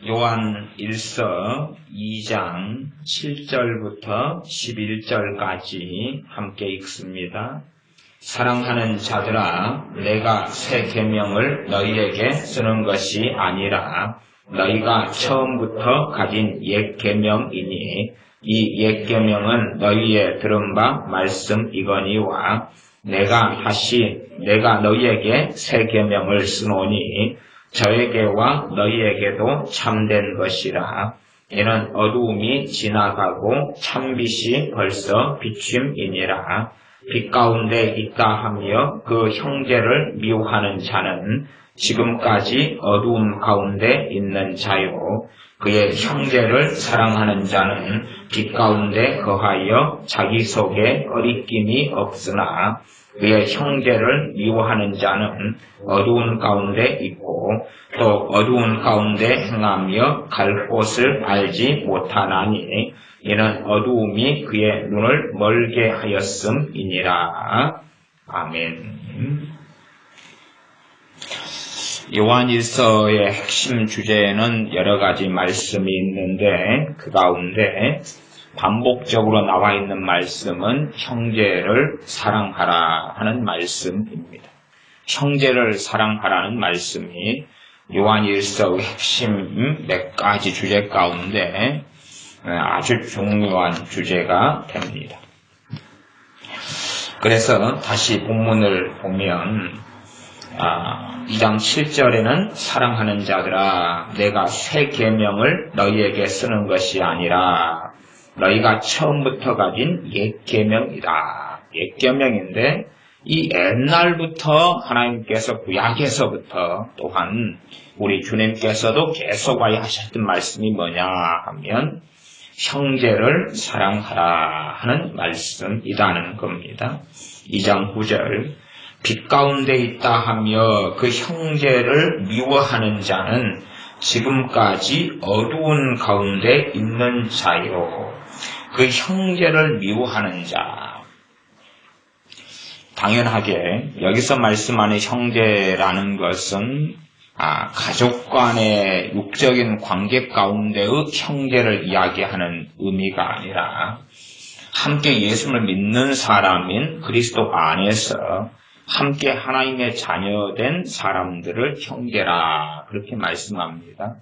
요한 1서 2장 7절부터 11절까지 함께 읽습니다. 사랑하는 자들아, 내가 새 계명을 너희에게 쓰는 것이 아니라 너희가 처음부터 가진 옛 계명이니 이 옛 계명은 너희의 들은 바 말씀이거니와 내가 너희에게 새 계명을 쓰노니 저에게와 너희에게도 참된 것이라. 이는 어두움이 지나가고 참빛이 벌써 비춤이니라. 빛 가운데 있다 하며 그 형제를 미워하는 자는 지금까지 어두움 가운데 있는 자요, 그의 형제를 사랑하는 자는 빛 가운데 거하여 자기 속에 어리낌이 없으나 그의 형제를 미워하는 자는 어두운 가운데 있고 또 어두운 가운데 행하며 갈 곳을 알지 못하나니 이는 어두움이 그의 눈을 멀게 하였음이니라. 아멘. 요한 1서의 핵심 주제에는 여러 가지 말씀이 있는데 그 가운데 반복적으로 나와 있는 말씀은 형제를 사랑하라 하는 말씀입니다. 형제를 사랑하라는 말씀이 요한 1서의 핵심 몇 가지 주제 가운데 아주 중요한 주제가 됩니다. 그래서 다시 본문을 보면 2장 7절에는 사랑하는 자들아, 내가 새 계명을 너희에게 쓰는 것이 아니라 너희가 처음부터 가진 옛 계명이다. 옛 계명인데 이 옛날부터 하나님께서 구약에서부터 또한 우리 주님께서도 계속 하셨던 말씀이 뭐냐 하면 형제를 사랑하라 하는 말씀이라는 겁니다. 2장 9절 빛 가운데 있다 하며 그 형제를 미워하는 자는 지금까지 어두운 가운데 있는 자요. 그 형제를 미워하는 자. 당연하게 여기서 말씀하는 형제라는 것은 가족 간의 육적인 관계 가운데의 형제를 이야기하는 의미가 아니라 함께 예수를 믿는 사람인 그리스도 안에서 함께 하나님의 자녀된 사람들을 형제라 그렇게 말씀합니다.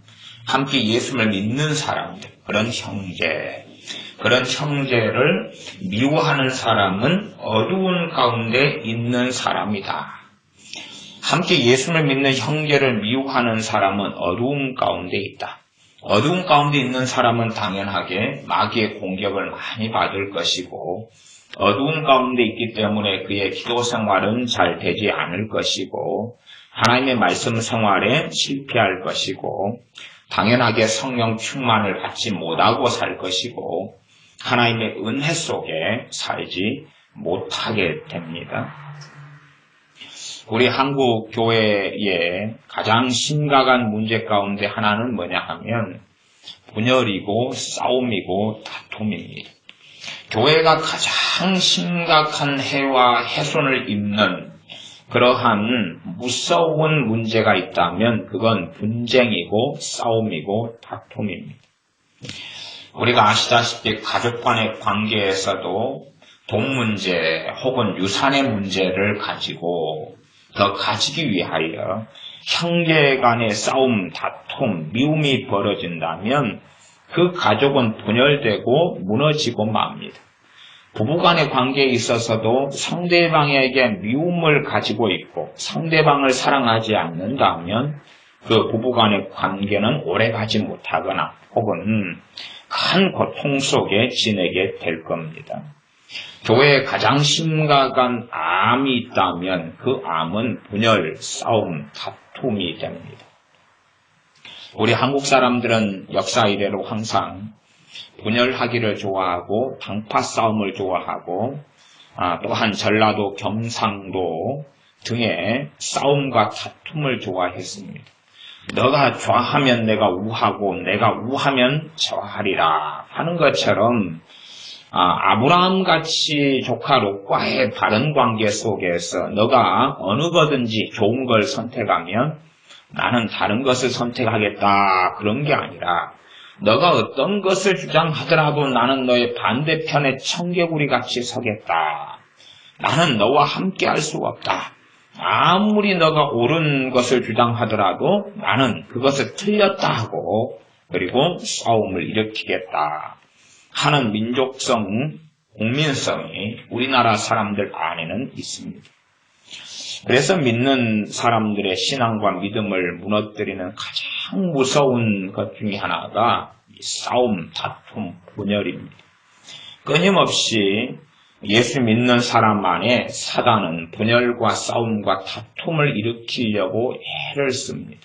함께 예수를 믿는 사람들, 그런 형제를 미워하는 사람은 어두운 가운데 있는 사람이다. 함께 예수를 믿는 형제를 미워하는 사람은 어두운 가운데 있다. 어두운 가운데 있는 사람은 당연하게 마귀의 공격을 많이 받을 것이고 어두운 가운데 있기 때문에 그의 기도 생활은 잘 되지 않을 것이고 하나님의 말씀 생활에 실패할 것이고 당연하게 성령 충만을 받지 못하고 살 것이고 하나님의 은혜 속에 살지 못하게 됩니다. 우리 한국 교회의 가장 심각한 문제 가운데 하나는 뭐냐 하면 분열이고 싸움이고 다툼입니다. 교회가 가장 심각한 해와 훼손을 입는 그러한 무서운 문제가 있다면 그건 분쟁이고 싸움이고 다툼입니다. 우리가 아시다시피 가족 간의 관계에서도 돈 문제 혹은 유산의 문제를 가지고 더 가지기 위하여 형제 간의 싸움, 다툼, 미움이 벌어진다면 그 가족은 분열되고 무너지고 맙니다. 부부간의 관계에 있어서도 상대방에게 미움을 가지고 있고 상대방을 사랑하지 않는다면 그 부부간의 관계는 오래가지 못하거나 혹은 큰 고통 속에 지내게 될 겁니다. 교회에 가장 심각한 암이 있다면 그 암은 분열, 싸움, 다툼이 됩니다. 우리 한국 사람들은 역사 이래로 항상 분열하기를 좋아하고 당파 싸움을 좋아하고 또한 전라도, 경상도 등의 싸움과 다툼을 좋아했습니다. 너가 좌하면 내가 우하고 내가 우하면 저하리라 하는 것처럼 아브라함같이 조카 롯과의 다른 관계 속에서 너가 어느 거든지 좋은 걸 선택하면 나는 다른 것을 선택하겠다. 그런 게 아니라 너가 어떤 것을 주장하더라도 나는 너의 반대편에 청개구리 같이 서겠다. 나는 너와 함께 할 수가 없다. 아무리 너가 옳은 것을 주장하더라도 나는 그것을 틀렸다 하고 그리고 싸움을 일으키겠다 하는 민족성, 국민성이 우리나라 사람들 안에는 있습니다. 그래서 믿는 사람들의 신앙과 믿음을 무너뜨리는 가장 무서운 것 중에 하나가 싸움, 다툼, 분열입니다. 끊임없이 예수 믿는 사람 안에 사단은 분열과 싸움과 다툼을 일으키려고 애를 씁니다.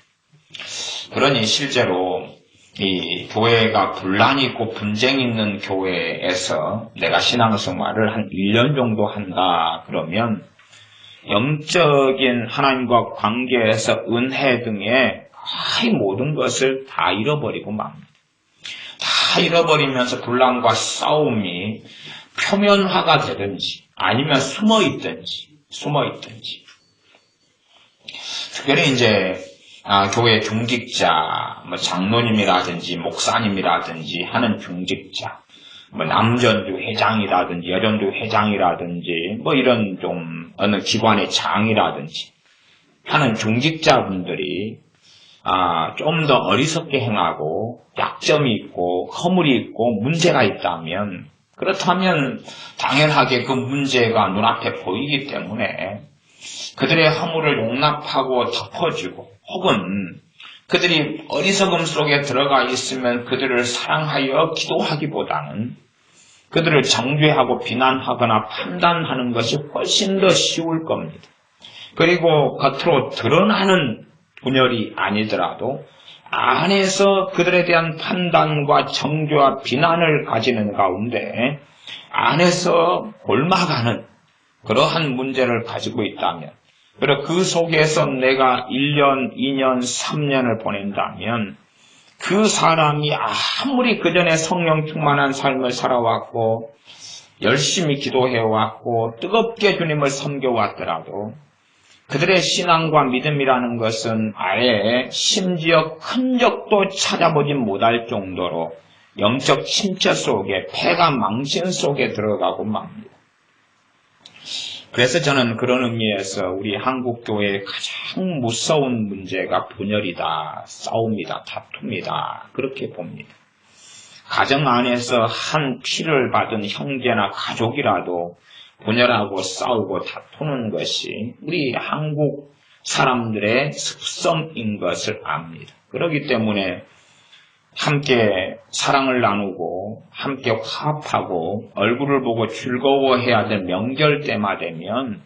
그러니 실제로 이 교회가 분란이 있고 분쟁이 있는 교회에서 내가 신앙생활을 한 1년 정도 한다 그러면 영적인 하나님과 관계에서 은혜 등의 거의 모든 것을 다 잃어버리고 맙니다. 다 잃어버리면서 분란과 싸움이 표면화가 되든지 아니면 숨어있든지 특별히 이제 교회 중직자, 장로님이라든지 목사님이라든지 하는 중직자, 남전도 회장이라든지 여전도 회장이라든지 이런 좀 어느 기관의 장이라든지 하는 중직자분들이 좀 더 어리석게 행하고 약점이 있고 허물이 있고 문제가 있다면 그렇다면 당연하게 그 문제가 눈앞에 보이기 때문에 그들의 허물을 용납하고 덮어주고 혹은 그들이 어리석음 속에 들어가 있으면 그들을 사랑하여 기도하기보다는 그들을 정죄하고 비난하거나 판단하는 것이 훨씬 더 쉬울 겁니다. 그리고 겉으로 드러나는 분열이 아니더라도 안에서 그들에 대한 판단과 정죄와 비난을 가지는 가운데 안에서 골마가는 그러한 문제를 가지고 있다면 그리고 그 속에서 내가 1년, 2년, 3년을 보낸다면 그 사람이 아무리 그 전에 성령 충만한 삶을 살아왔고 열심히 기도해왔고 뜨겁게 주님을 섬겨왔더라도 그들의 신앙과 믿음이라는 것은 아예 심지어 흔적도 찾아보지 못할 정도로 영적 침체 속에 폐가 망신 속에 들어가고 맙니다. 그래서 저는 그런 의미에서 우리 한국교회의 가장 무서운 문제가 분열이다, 싸움이다, 다툼이다 그렇게 봅니다. 가정 안에서 한 피를 받은 형제나 가족이라도 분열하고 싸우고 다투는 것이 우리 한국 사람들의 습성인 것을 압니다. 그렇기 때문에 함께 사랑을 나누고 함께 화합하고 얼굴을 보고 즐거워해야 될 명절 때만 되면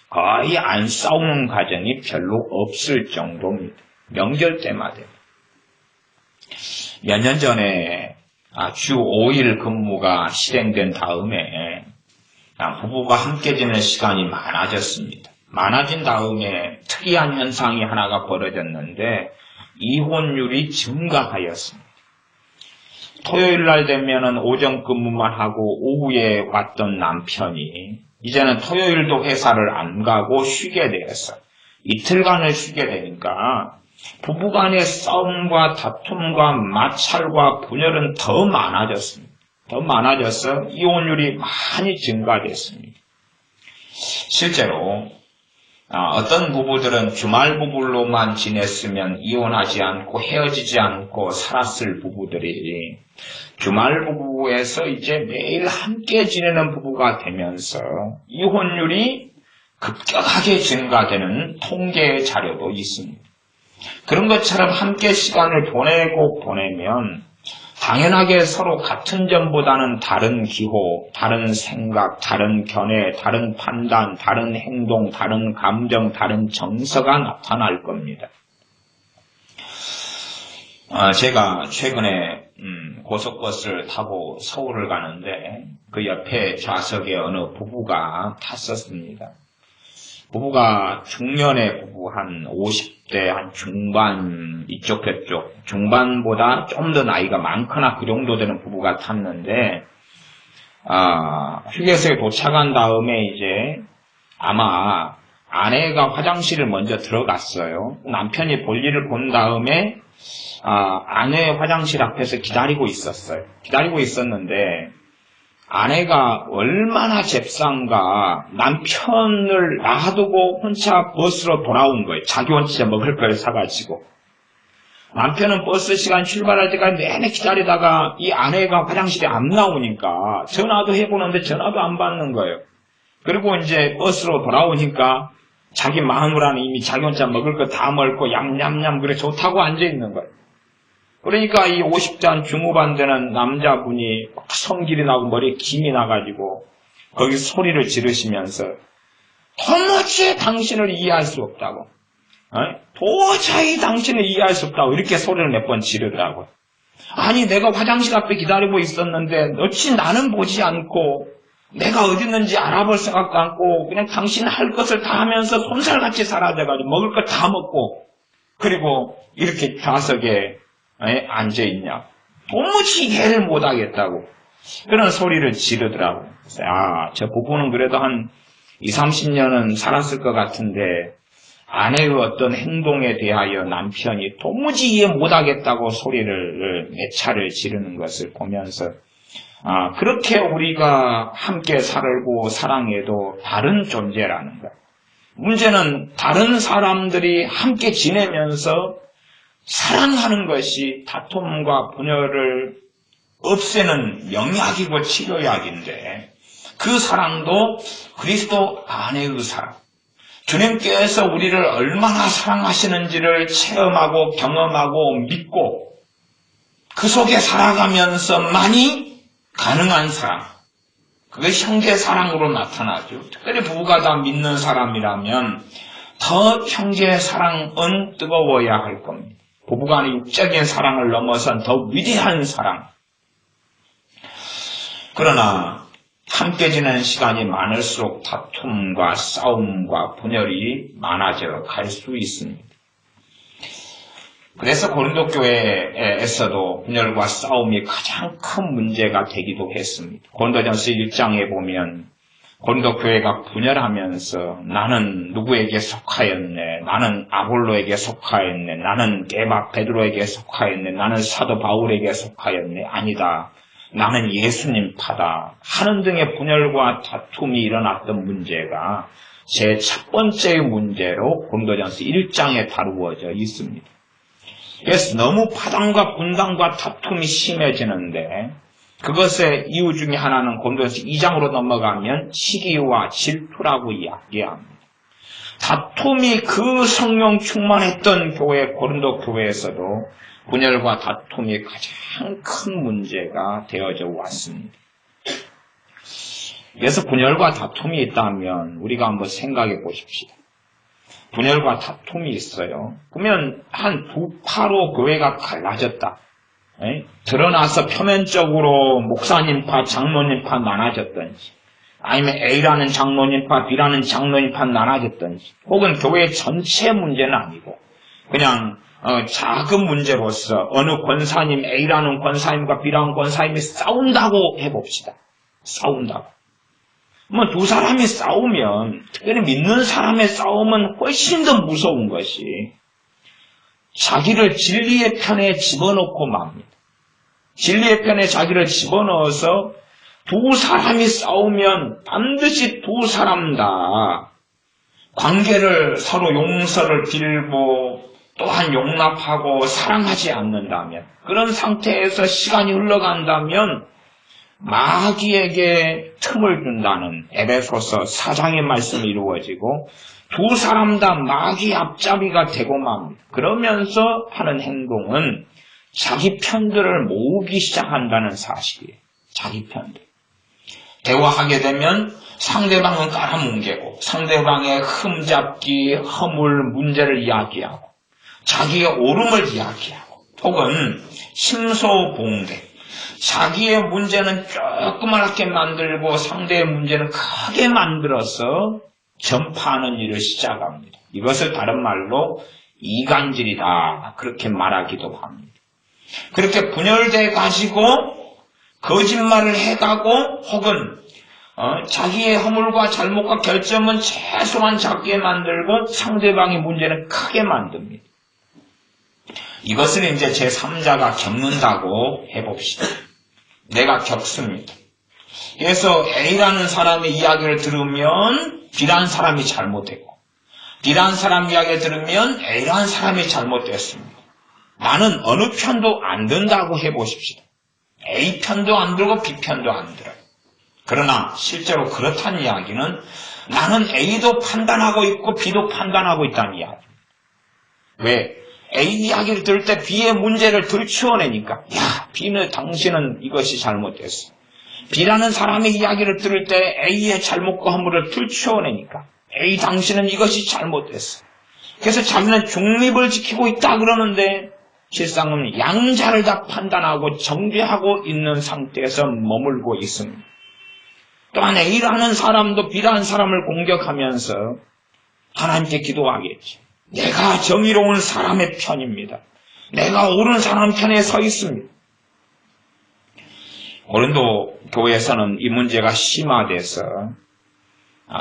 거의 안 싸우는 가정이 별로 없을 정도입니다. 명절 때만 되면. 몇 년 전에 주 5일 근무가 실행된 다음에 부부가 함께 지내는 시간이 많아졌습니다. 많아진 다음에 특이한 현상이 하나가 벌어졌는데 이혼율이 증가하였습니다. 토요일 날 되면은 오전 근무만 하고 오후에 왔던 남편이 이제는 토요일도 회사를 안 가고 쉬게 되었어요. 이틀간을 쉬게 되니까 부부간의 싸움과 다툼과 마찰과 분열은 더 많아졌습니다. 더 많아져서 이혼율이 많이 증가됐습니다. 실제로 어떤 부부들은 주말 부부로만 지냈으면 이혼하지 않고 헤어지지 않고 살았을 부부들이 주말 부부에서 이제 매일 함께 지내는 부부가 되면서 이혼율이 급격하게 증가되는 통계 자료도 있습니다. 그런 것처럼 함께 시간을 보내면 당연하게 서로 같은 점보다는 다른 기호, 다른 생각, 다른 견해, 다른 판단, 다른 행동, 다른 감정, 다른 정서가 나타날 겁니다. 제가 최근에 고속버스를 타고 서울을 가는데 그 옆에 좌석에 어느 부부가 탔었습니다. 부부가 중년의 부부 한 50대 한 중반 이쪽 저쪽 중반보다 좀 더 나이가 많거나 그 정도 되는 부부가 탔는데 휴게소에 도착한 다음에 이제 아마 아내가 화장실을 먼저 들어갔어요. 남편이 볼일을 본 다음에 아내의 화장실 앞에서 기다리고 있었어요. 기다리고 있었는데 아내가 얼마나 잽싼가 남편을 놔두고 혼자 버스로 돌아온 거예요. 자기 혼자 먹을 걸 사가지고. 남편은 버스 시간 출발할 때까지 내내 기다리다가 이 아내가 화장실에 안 나오니까 전화도 해보는데 전화도 안 받는 거예요. 그리고 이제 버스로 돌아오니까 자기 마음으로 하는 이미 자기 혼자 먹을 거 다 먹고 얌얌얌 그래 좋다고 앉아있는 거예요. 그러니까 이 50대 중후반 되는 남자분이 성질이 나고 머리에 김이 나가지고 거기 소리를 지르시면서 도무지 당신을 이해할 수 없다고, 도저히 당신을 이해할 수 없다고 이렇게 소리를 몇 번 지르더라고요. 아니 내가 화장실 앞에 기다리고 있었는데 어찌 나는 보지 않고 내가 어디 있는지 알아볼 생각도 않고 그냥 당신 할 것을 다 하면서 손살같이 살아대가지고 먹을 것 다 먹고 그리고 이렇게 좌석에 앉아있냐. 도무지 이해를 못하겠다고 그런 소리를 지르더라고요. 저 부부는 그래도 한 20-30년은 살았을 것 같은데 아내의 어떤 행동에 대하여 남편이 도무지 이해 못하겠다고 소리를 몇 차를 지르는 것을 보면서 그렇게 우리가 함께 살고 사랑해도 다른 존재라는 것. 문제는 다른 사람들이 함께 지내면서 사랑하는 것이 다툼과 분열을 없애는 영약이고 치료약인데 그 사랑도 그리스도 안에의 사랑. 주님께서 우리를 얼마나 사랑하시는지를 체험하고 경험하고 믿고 그 속에 살아가면서만이 가능한 사랑. 그것이 형제 사랑으로 나타나죠. 특별히 부부가 다 믿는 사람이라면 더 형제의 사랑은 뜨거워야 할 겁니다. 부부간의 육적인 사랑을 넘어선 더 위대한 사랑. 그러나 함께 지내는 시간이 많을수록 다툼과 싸움과 분열이 많아져 갈 수 있습니다. 그래서 고린도 교회에서도 분열과 싸움이 가장 큰 문제가 되기도 했습니다. 고린도전서 1장에 보면 고린도 교회가 분열하면서 나는 누구에게 속하였네, 나는 아볼로에게 속하였네, 나는 게바 베드로에게 속하였네, 나는 사도 바울에게 속하였네, 아니다, 나는 예수님 파다 하는 등의 분열과 다툼이 일어났던 문제가 제 첫 번째 문제로 고린도전서 1장에 다루어져 있습니다. 그래서 너무 파당과 분당과 다툼이 심해지는데 그것의 이유 중에 하나는 고린도전서 2장으로 넘어가면 시기와 질투라고 이야기합니다. 다툼이 그 성령 충만했던 교회 고린도 교회에서도 분열과 다툼이 가장 큰 문제가 되어져 왔습니다. 그래서 분열과 다툼이 있다면 우리가 한번 생각해 보십시다. 분열과 다툼이 있어요. 그러면 한 두 파로 교회가 갈라졌다. 드러나서 표면적으로 목사님파, 장로님파 나눠졌든지 아니면 A라는 장로님파, B라는 장로님파 나눠졌든지 혹은 교회 전체 문제는 아니고 그냥 작은 문제로서 어느 권사님 A라는 권사님과 B라는 권사님이 싸운다고 해봅시다. 싸운다고. 뭐 두 사람이 싸우면 특별히 믿는 사람의 싸움은 훨씬 더 무서운 것이 자기를 진리의 편에 집어넣고 맙니다. 진리의 편에 자기를 집어넣어서 두 사람이 싸우면 반드시 두 사람 다 관계를 서로 용서를 빌고 또한 용납하고 사랑하지 않는다면 그런 상태에서 시간이 흘러간다면 마귀에게 틈을 준다는 에베소서 4장의 말씀이 이루어지고 두 사람 다 마귀 앞잡이가 되고 맙니다. 그러면서 하는 행동은 자기 편들을 모으기 시작한다는 사실이에요. 자기 편들. 대화하게 되면 상대방은 깔아뭉개고 상대방의 흠잡기, 허물, 문제를 이야기하고 자기의 옳음을 이야기하고 혹은 심소봉대 자기의 문제는 조그맣게 만들고 상대의 문제는 크게 만들어서 전파하는 일을 시작합니다. 이것을 다른 말로 이간질이다 그렇게 말하기도 합니다. 그렇게 분열돼 가지고 거짓말을 해가고 혹은 자기의 허물과 잘못과 결점은 최소한 작게 만들고 상대방의 문제는 크게 만듭니다. 이것을 이제 제3자가 겪는다고 해봅시다. 내가 겪습니다. 그래서 A라는 사람의 이야기를 들으면 B라는 사람이 잘못되고, B라는 사람 이야기를 들으면 A라는 사람이 잘못됐습니다. 나는 어느 편도 안 든다고 해보십시다. A 편도 안 들고 B 편도 안 들어요. 그러나 실제로 그렇다는 이야기는 나는 A도 판단하고 있고 B도 판단하고 있다는 이야기입니다. 왜? A 이야기를 들을 때 B의 문제를 들추어내니까, 야, B는 당신은 이것이 잘못됐어. B라는 사람의 이야기를 들을 때 A의 잘못과 허물을 들추어내니까, A 당신은 이것이 잘못됐어. 그래서 자기는 중립을 지키고 있다 그러는데 실상은 양자를 다 판단하고 정죄하고 있는 상태에서 머물고 있습니다. 또한 A라는 사람도 B라는 사람을 공격하면서 하나님께 기도하겠지. 내가 정의로운 사람의 편입니다. 내가 옳은 사람 편에 서 있습니다. 고린도 교회에서는 이 문제가 심화돼서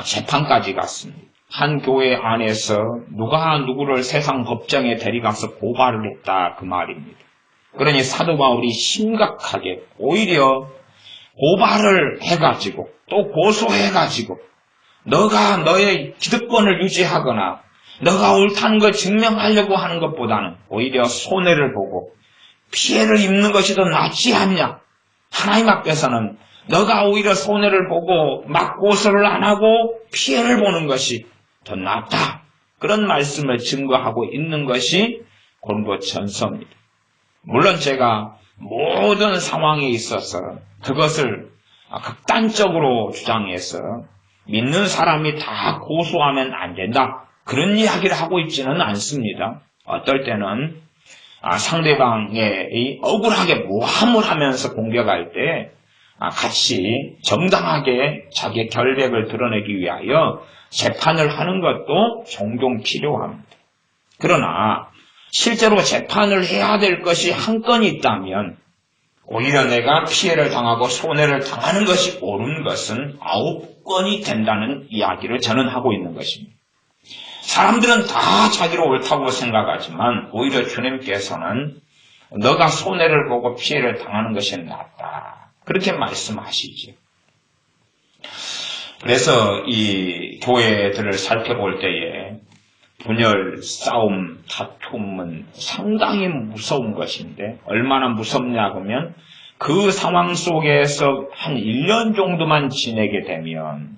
재판까지 갔습니다. 한 교회 안에서 누가 누구를 세상 법정에 데려가서 고발을 했다 그 말입니다. 그러니 사도 바울이 심각하게 오히려 고발을 해가지고 또 고소해가지고 너가 너의 기득권을 유지하거나 너가 옳다는 걸 증명하려고 하는 것보다는 오히려 손해를 보고 피해를 입는 것이 더 낫지 않냐. 하나님 앞에서는 너가 오히려 손해를 보고 막 고소를 안 하고 피해를 보는 것이 더 낫다. 그런 말씀을 증거하고 있는 것이 고린도전서입니다. 물론 제가 모든 상황에 있어서 그것을 극단적으로 주장해서 믿는 사람이 다 고소하면 안 된다. 그런 이야기를 하고 있지는 않습니다. 어떨 때는 상대방이 억울하게 모함을 하면서 공격할 때 같이 정당하게 자기의 결백을 드러내기 위하여 재판을 하는 것도 종종 필요합니다. 그러나 실제로 재판을 해야 될 것이 한 건이 있다면 오히려 내가 피해를 당하고 손해를 당하는 것이 옳은 것은 9건이 된다는 이야기를 저는 하고 있는 것입니다. 사람들은 다 자기로 옳다고 생각하지만 오히려 주님께서는 너가 손해를 보고 피해를 당하는 것이 낫다. 그렇게 말씀하시죠. 그래서 이 교회들을 살펴볼 때에 분열, 싸움, 다툼은 상당히 무서운 것인데 얼마나 무섭냐 하면 그 상황 속에서 한 1년 정도만 지내게 되면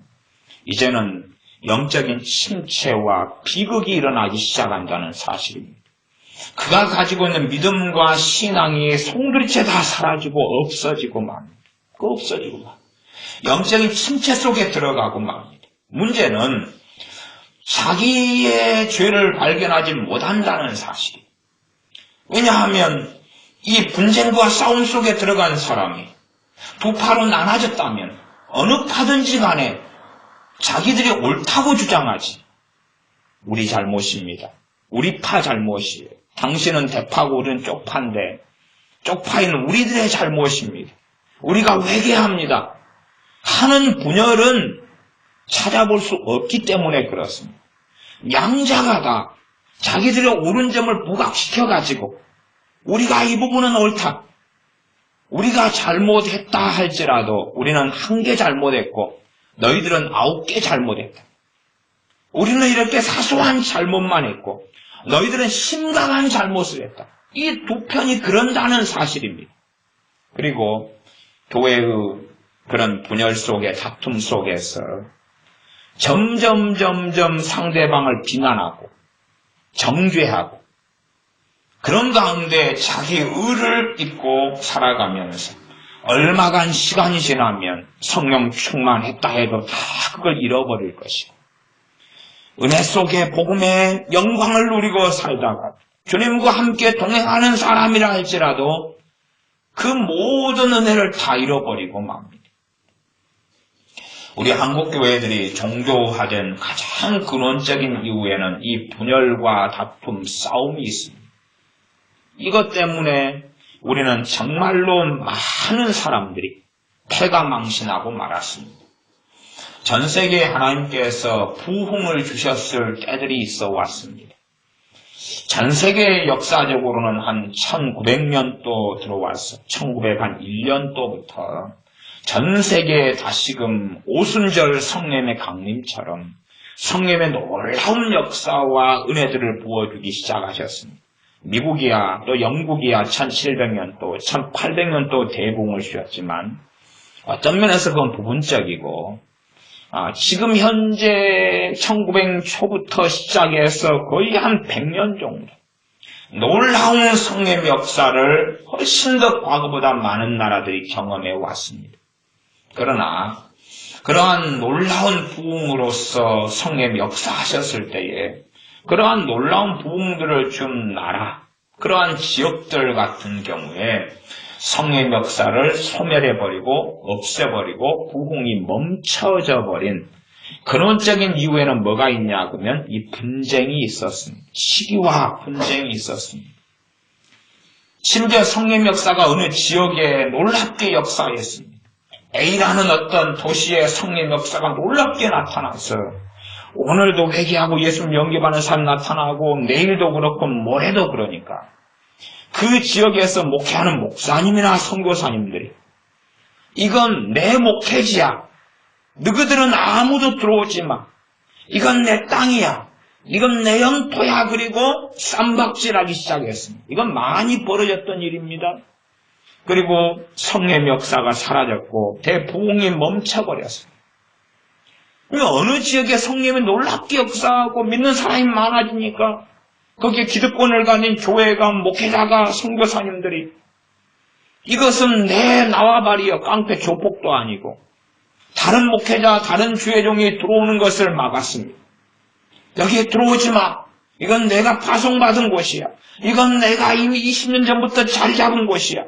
이제는 영적인 침체와 비극이 일어나기 시작한다는 사실입니다. 그가 가지고 있는 믿음과 신앙이 송두리째 다 사라지고 없어지고 맙니다. 없어지고 맙니다. 영적인 침체 속에 들어가고 맙니다. 문제는 자기의 죄를 발견하지 못한다는 사실이에요. 왜냐하면 이 분쟁과 싸움 속에 들어간 사람이 두 파로 나눠졌다면 어느 파든지 간에 자기들이 옳다고 주장하지. 우리 잘못입니다. 우리 파 잘못이에요. 당신은 대파고 우리는 쪽파인데 쪽파인 우리들의 잘못입니다. 우리가 회개합니다. 하는 분열은 찾아볼 수 없기 때문에 그렇습니다. 양자가 다 자기들의 옳은 점을 부각시켜가지고 우리가 이 부분은 옳다. 우리가 잘못했다 할지라도 우리는 1개 잘못했고 너희들은 9개 잘못했다. 우리는 이렇게 사소한 잘못만 했고 너희들은 심각한 잘못을 했다. 이 두 편이 그런다는 사실입니다. 그리고 교회의 그런 분열 속에 다툼 속에서 점점 상대방을 비난하고 정죄하고 그런 가운데 자기 의를 입고 살아가면서 얼마간 시간이 지나면 성령 충만했다 해도 다 그걸 잃어버릴 것이고 은혜 속에 복음의 영광을 누리고 살다가 주님과 함께 동행하는 사람이라 할지라도 그 모든 은혜를 다 잃어버리고 맙니다. 우리 한국교회들이 종교화된 가장 근원적인 이유에는 이 분열과 다툼, 싸움이 있습니다. 이것 때문에 우리는 정말로 많은 사람들이 패가 망신하고 말았습니다. 전 세계에 하나님께서 부흥을 주셨을 때들이 있어 왔습니다. 전 세계 역사적으로는 한 1900년도 들어와서 1901년도부터 전 세계에 다시금 오순절 성령의 강림처럼 성령의 놀라운 역사와 은혜들을 부어주기 시작하셨습니다. 미국이야 또 영국이야 1700년도 1800년도 대붕을 주셨지만 어떤 면에서 그건 부분적이고 지금 현재 1900 초부터 시작해서 거의 한 100년 정도 놀라운 성령의 역사를 훨씬 더 과거보다 많은 나라들이 경험해 왔습니다. 그러나 그러한 놀라운 부흥으로서 성령의 역사하셨을 때에 그러한 놀라운 부흥들을 준 나라, 그러한 지역들 같은 경우에 성령의 역사를 소멸해버리고 없애버리고 부흥이 멈춰져 버린 근원적인 이유에는 뭐가 있냐 그러면 이 분쟁이 있었습니다. 시기와 분쟁이 있었습니다. 심지어 성령의 역사가 어느 지역에 놀랍게 역사했습니다. A라는 어떤 도시의 성령의 역사가 놀랍게 나타나서 오늘도 회개하고 예수님 영접하는 사람이 나타나고 내일도 그렇고 모레도 그러니까 그 지역에서 목회하는 목사님이나 선교사님들이 이건 내 목회지야. 너희들은 아무도 들어오지 마. 이건 내 땅이야. 이건 내 영토야. 그리고 쌈박질하기 시작했습니다. 이건 많이 벌어졌던 일입니다. 그리고 성령의 역사가 사라졌고 대부흥이 멈춰버렸습니다. 어느 지역에 성령이 놀랍게 역사하고 믿는 사람이 많아지니까 거기에 기득권을 가진 교회가 목회자가 선교사님들이 이것은 내 나와바리여 깡패 조폭도 아니고 다른 목회자 다른 주의종이 들어오는 것을 막았습니다. 여기에 들어오지 마. 이건 내가 파송받은 곳이야. 이건 내가 이미 20년 전부터 자리 잡은 곳이야.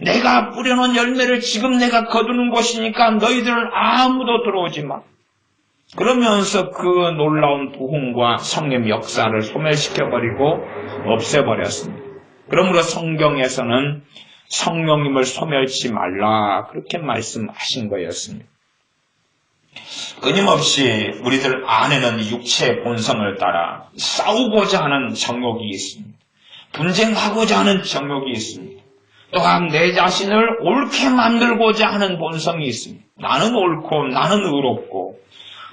내가 뿌려놓은 열매를 지금 내가 거두는 곳이니까 너희들은 아무도 들어오지 마. 그러면서 그 놀라운 부흥과 성령의 역사를 소멸시켜버리고 없애버렸습니다. 그러므로 성경에서는 성령님을 소멸치 말라 그렇게 말씀하신 거였습니다. 끊임없이 우리들 안에는 육체의 본성을 따라 싸우고자 하는 정욕이 있습니다. 분쟁하고자 하는 정욕이 있습니다. 또한 내 자신을 옳게 만들고자 하는 본성이 있습니다. 나는 옳고 나는 의롭고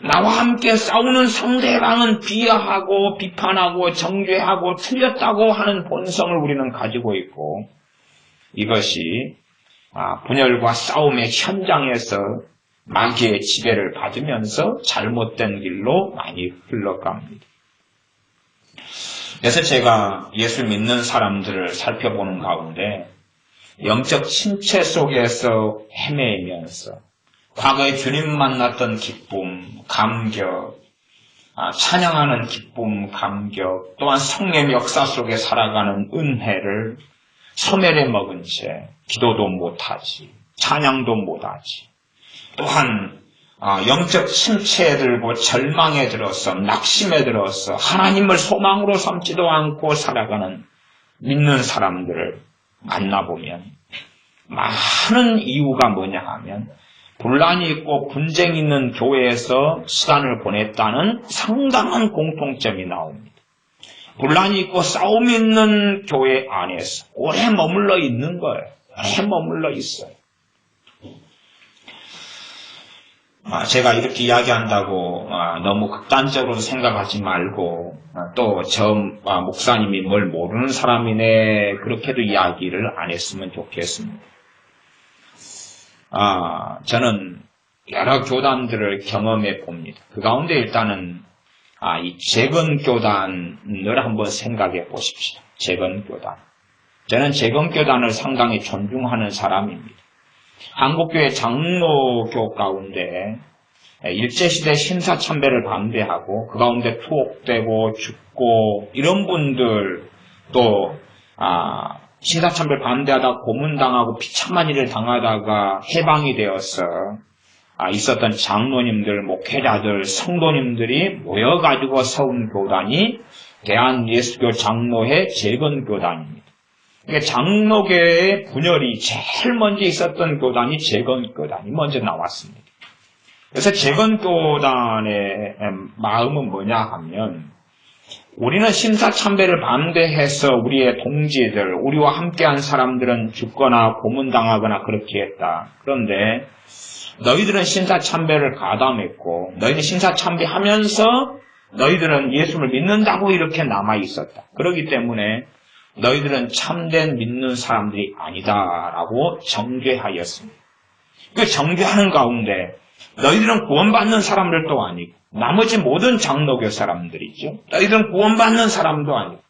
나와 함께 싸우는 상대방은 비하하고 비판하고 정죄하고 틀렸다고 하는 본성을 우리는 가지고 있고 이것이 분열과 싸움의 현장에서 마귀의 지배를 받으면서 잘못된 길로 많이 흘러갑니다. 그래서 제가 예수 믿는 사람들을 살펴보는 가운데 영적 침체 속에서 헤매면서 과거에 주님 만났던 기쁨, 감격, 찬양하는 기쁨, 감격, 또한 성령의 역사 속에 살아가는 은혜를 소멸해 먹은 채 기도도 못하지, 찬양도 못하지, 또한 영적 침체에 들고 절망에 들어서 낙심에 들어서 하나님을 소망으로 삼지도 않고 살아가는 믿는 사람들을 만나보면 많은 이유가 뭐냐 하면 분란이 있고 분쟁이 있는 교회에서 시간을 보냈다는 상당한 공통점이 나옵니다. 분란이 있고 싸움이 있는 교회 안에서 오래 머물러 있는 거예요. 오래 머물러 있어요. 제가 이렇게 이야기한다고 너무 극단적으로 생각하지 말고 또 저 목사님이 뭘 모르는 사람이네 그렇게도 이야기를 안 했으면 좋겠습니다. 저는 여러 교단들을 경험해 봅니다. 그 가운데 일단은 이 재건교단을 한번 생각해 보십시오. 재건교단. 저는 재건교단을 상당히 존중하는 사람입니다. 한국교회 장로교 가운데 일제시대 신사참배를 반대하고 그 가운데 투옥되고 죽고 이런 분들 또 신사참배를 반대하다 고문당하고 비참한 일을 당하다가 해방이 되어서 있었던 장로님들, 목회자들, 성도님들이 모여가지고 세운 교단이 대한예수교 장로회 재건교단입니다. 그러니까 장로교회의 분열이 제일 먼저 있었던 교단이 재건교단이 먼저 나왔습니다. 그래서 재건교단의 마음은 뭐냐 하면, 우리는 심사참배를 반대해서 우리의 동지들, 우리와 함께한 사람들은 죽거나 고문당하거나 그렇게 했다. 그런데 너희들은 심사참배를 가담했고, 너희는 심사참배하면서 너희들은 예수를 믿는다고 이렇게 남아있었다. 그렇기 때문에 너희들은 참된 믿는 사람들이 아니다라고 정죄하였습니다. 그 정죄하는 가운데 너희들은 구원받는 사람들도 아니고 나머지 모든 장로교 사람들이죠. 너희들은 구원받는 사람도 아니고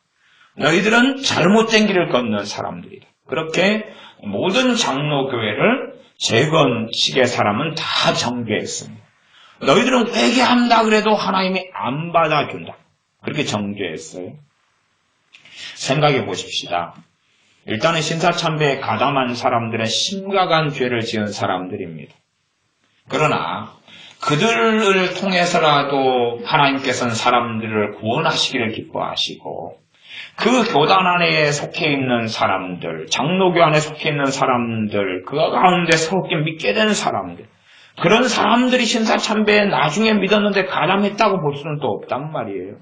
너희들은 잘못된 길을 걷는 사람들이다. 그렇게 모든 장로교회를 재건식의 사람은 다 정죄했습니다. 너희들은 회개한다 그래도 하나님이 안 받아준다. 그렇게 정죄했어요. 생각해 보십시다. 일단은 신사참배에 가담한 사람들은 심각한 죄를 지은 사람들입니다. 그러나 그들을 통해서라도 하나님께서는 사람들을 구원하시기를 기뻐하시고, 그 교단 안에 속해 있는 사람들, 장로교 안에 속해 있는 사람들, 그 가운데 서럽게 믿게 된 사람들, 그런 사람들이 신사참배에 나중에 믿었는데 가담했다고 볼 수는 또 없단 말이에요.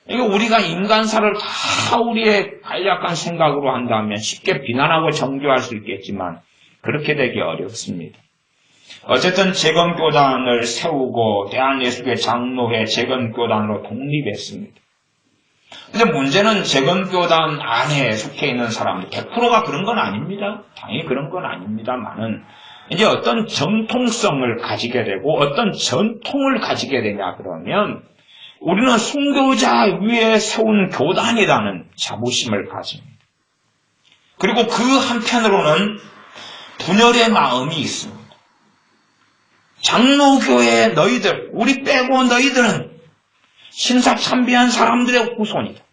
이게 우리가 인간사를 다 우리의 간략한 생각으로 한다면 쉽게 비난하고 정죄할 수 있겠지만 그렇게 되기 어렵습니다. 어쨌든 재건교단을 세우고 대한예수교회 장로회 재건교단으로 독립했습니다. 근데 문제는 재건교단 안에 속해 있는 사람들 100%가 그런 건 아닙니다. 당연히 그런 건 아닙니다만은 이제 어떤 정통성을 가지게 되고 어떤 전통을 가지게 되냐 그러면 우리는 순교자 위에 세운 교단이라는 자부심을 가집니다. 그리고 그 한편으로는 분열의 마음이 있습니다. 장로교회 너희들, 우리 빼고 너희들은 신사참배한 사람들의 후손이다.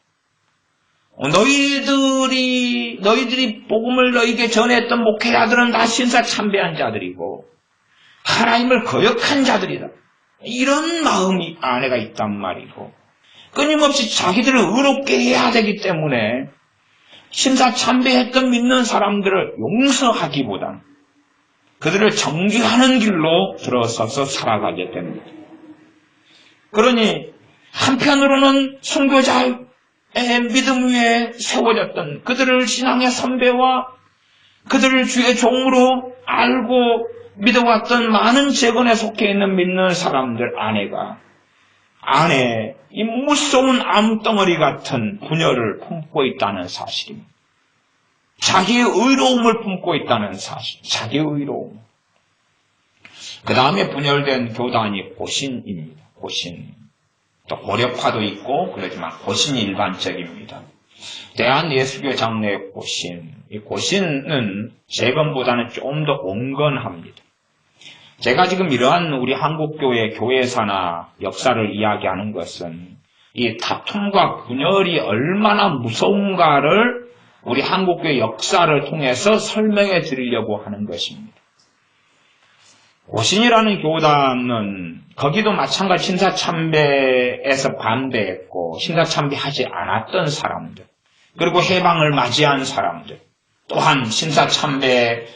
너희들이 복음을 너희에게 전했던 목회자들은 다 신사참배한 자들이고 하나님을 거역한 자들이다. 이런 마음이 안에가 있단 말이고 끊임없이 자기들을 의롭게 해야 되기 때문에 신사참배했던 믿는 사람들을 용서하기보단 그들을 정죄하는 길로 들어서서 살아가게 됩니다. 그러니 한편으로는 순교자의 믿음 위에 세워졌던 그들을 신앙의 선배와 그들을 주의 종으로 알고 믿어왔던 많은 재건에 속해 있는 믿는 사람들 안에 이 무서운 암덩어리 같은 분열을 품고 있다는 사실입니다. 자기의 의로움을 품고 있다는 사실, 자기의 의로움. 그 다음에 분열된 교단이 고신입니다. 고신. 또 고력파도 있고 그러지만 고신이 일반적입니다. 대한예수교 장로의 고신. 이 고신은 재건보다는 좀 더 온건합니다. 제가 지금 이러한 우리 한국교회 교회사나 역사를 이야기하는 것은 이 다툼과 분열이 얼마나 무서운가를 우리 한국교회 역사를 통해서 설명해 드리려고 하는 것입니다. 고신이라는 교단은 거기도 마찬가지 신사참배에서 반대했고 신사참배하지 않았던 사람들, 그리고 해방을 맞이한 사람들, 또한 신사참배를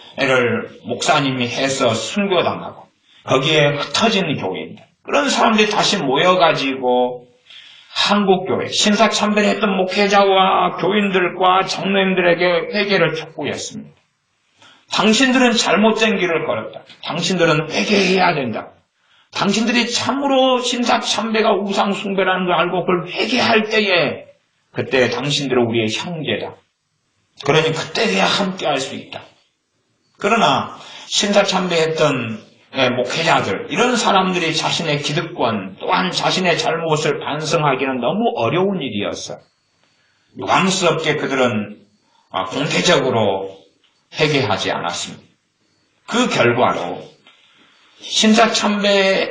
목사님이 해서 순교당하고 거기에 흩어진 교회입니다. 그런 사람들이 다시 모여가지고 한국교회, 신사참배를 했던 목회자와 교인들과 장로님들에게 회개를 촉구했습니다. 당신들은 잘못된 길을 걸었다. 당신들은 회개해야 된다. 당신들이 참으로 신사참배가 우상숭배라는 걸 알고 그걸 회개할 때에 그때 당신들은 우리의 형제다. 그러니 그때야 함께할 수 있다. 그러나 신사참배했던 목회자들, 이런 사람들이 자신의 기득권 또한 자신의 잘못을 반성하기는 너무 어려운 일이었어요. 유감스럽게 그들은 공개적으로 회개하지 않았습니다. 그 결과로 신사참배를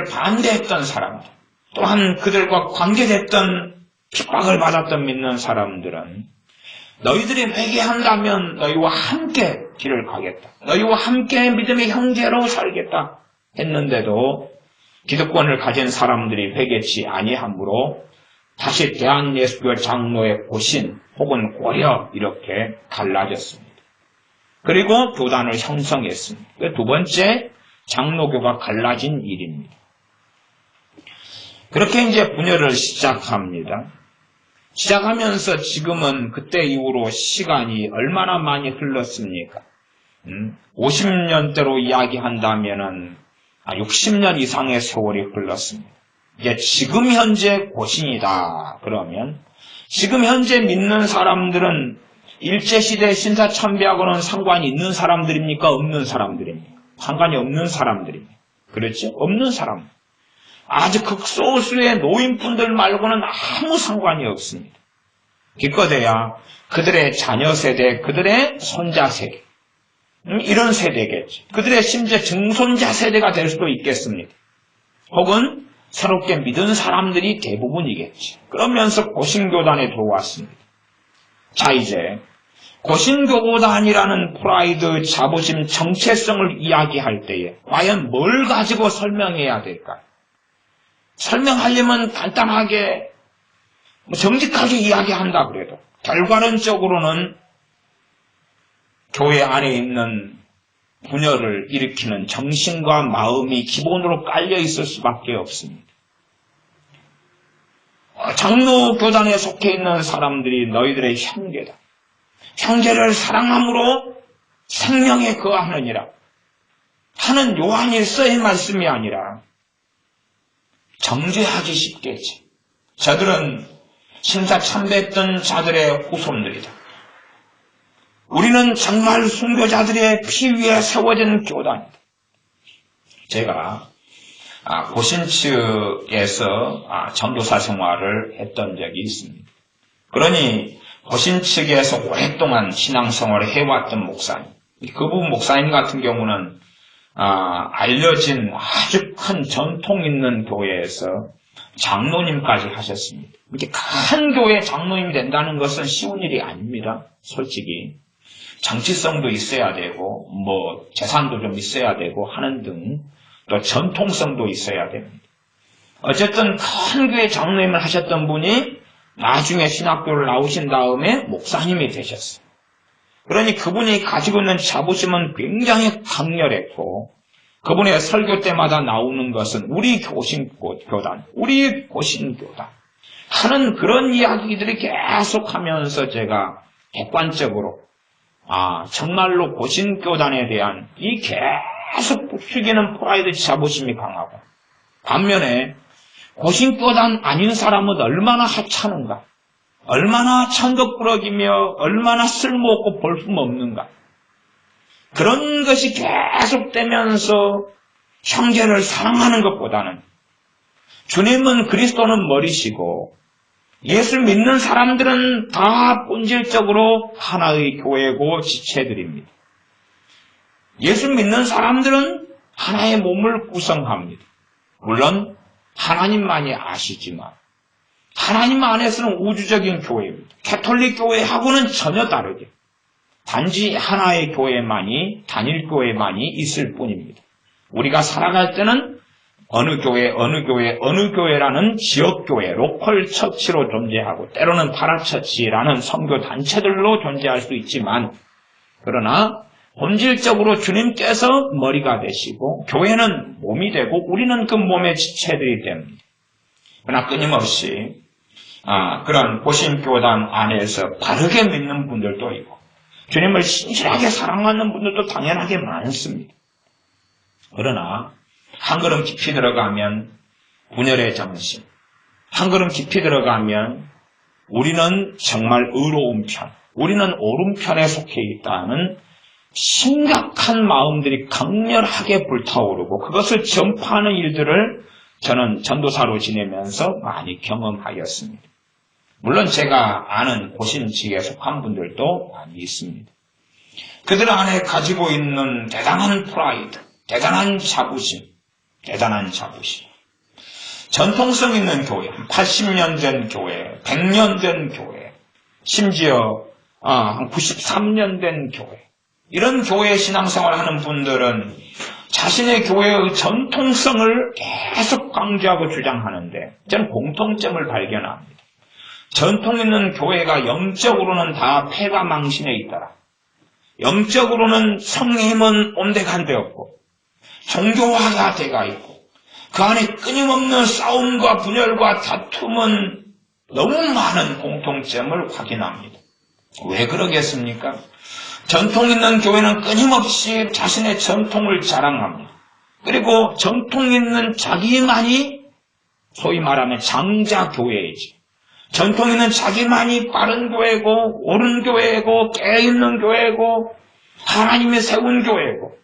반대했던 사람들, 또한 그들과 관계됐던 핍박을 받았던 믿는 사람들은 너희들이 회개한다면 너희와 함께 길을 가겠다. 너희와 함께 믿음의 형제로 살겠다 했는데도 기득권을 가진 사람들이 회개치 아니하므로 다시 대한예수교 장로의 고신 혹은 고려 이렇게 갈라졌습니다. 그리고 교단을 형성했습니다. 두 번째, 장로교가 갈라진 일입니다. 그렇게 이제 분열을 시작합니다. 시작하면서 지금은 그때 이후로 시간이 얼마나 많이 흘렀습니까? 50년대로 이야기한다면은 60년 이상의 세월이 흘렀습니다. 이제 지금 현재 고신이다. 그러면 지금 현재 믿는 사람들은 일제시대 신사참배하고는 상관이 있는 사람들입니까? 없는 사람들입니까? 상관이 없는 사람들입니다. 그렇죠? 없는 사람. 아주 극소수의 노인분들 말고는 아무 상관이 없습니다. 기껏해야 그들의 자녀 세대, 그들의 손자 세대, 이런 세대겠지. 그들의 심지어 증손자 세대가 될 수도 있겠습니다. 혹은 새롭게 믿은 사람들이 대부분이겠지. 그러면서 고신교단에 들어왔습니다. 자, 이제 고신교단이라는 프라이드, 자부심, 정체성을 이야기할 때에 과연 뭘 가지고 설명해야 될까요? 설명하려면 간단하게 정직하게 이야기한다 그래도 결과론적으로는 교회 안에 있는 분열을 일으키는 정신과 마음이 기본으로 깔려 있을 수밖에 없습니다. 장로교단에 속해 있는 사람들이 너희들의 형제다. 형제를 사랑함으로 생명에 거하느니라 하는 요한이 써의 말씀이 아니라 정죄하기 쉽겠지. 저들은 신사참배했던 자들의 후손들이다. 우리는 정말 순교자들의 피 위에 세워진 교단이다. 제가 고신 측에서 전도사 생활을 했던 적이 있습니다. 그러니 고신 측에서 오랫동안 신앙생활을 해왔던 목사님, 그분 목사님 같은 경우는 알려진 아주 큰 전통 있는 교회에서 장로님까지 하셨습니다. 이렇게 큰 교회 장로님이 된다는 것은 쉬운 일이 아닙니다. 솔직히 정치성도 있어야 되고 재산도 좀 있어야 되고 하는 등 또 전통성도 있어야 됩니다. 어쨌든 큰 교회 장로님을 하셨던 분이 나중에 신학교를 나오신 다음에 목사님이 되셨어요. 그러니 그분이 가지고 있는 자부심은 굉장히 강렬했고 그분의 설교 때마다 나오는 것은 우리 고신교단, 우리 고신교단 하는 그런 이야기들이 계속하면서 제가 객관적으로 정말로 고신교단에 대한 이 계속 부추기는 프라이드 자부심이 강하고 반면에 고신교단 아닌 사람은 얼마나 하찮은가, 얼마나 천덕꾸러기며 얼마나 쓸모없고 볼품없는가. 그런 것이 계속되면서 형제를 사랑하는 것보다는 주님은 그리스도는 머리시고 예수 믿는 사람들은 다 본질적으로 하나의 교회고 지체들입니다. 예수 믿는 사람들은 하나의 몸을 구성합니다. 물론 하나님만이 아시지만 하나님 안에서는 우주적인 교회입니다. 가톨릭 교회하고는 전혀 다르게 단지 하나의 교회만이, 단일 교회만이 있을 뿐입니다. 우리가 살아갈 때는 어느 교회라는 지역교회, 로컬 처치로 존재하고 때로는 파라처치라는 선교단체들로 존재할 수 있지만 그러나 본질적으로 주님께서 머리가 되시고 교회는 몸이 되고 우리는 그 몸의 지체들이 됩니다. 그러나 끊임없이 그런 고신교단 안에서 바르게 믿는 분들도 있고 주님을 신실하게 사랑하는 분들도 당연하게 많습니다. 그러나 한 걸음 깊이 들어가면 분열의 정신, 한 걸음 깊이 들어가면 우리는 정말 의로운 편, 우리는 옳은 편에 속해 있다는 심각한 마음들이 강렬하게 불타오르고 그것을 전파하는 일들을 저는 전도사로 지내면서 많이 경험하였습니다. 물론 제가 아는 고신직에 속한 분들도 많이 있습니다. 그들 안에 가지고 있는 대단한 프라이드, 대단한 자부심, 전통성 있는 교회, 80년 된 교회, 100년 된 교회, 심지어 한 93년 된 교회, 이런 교회 신앙생활을 하는 분들은 자신의 교회의 전통성을 계속 강조하고 주장하는데 저는 공통점을 발견합니다. 전통 있는 교회가 영적으로는 다 폐가망신에 있더라. 영적으로는 성령님은 온데간데 없고 정교화가 돼가 있고 그 안에 끊임없는 싸움과 분열과 다툼은 너무 많은 공통점을 확인합니다. 왜 그러겠습니까? 전통 있는 교회는 끊임없이 자신의 전통을 자랑합니다. 그리고 전통 있는 자기만이 소위 말하면 장자교회이지. 전통 있는 자기만이 빠른 교회고 옳은 교회고 깨어있는 교회고 하나님이 세운 교회고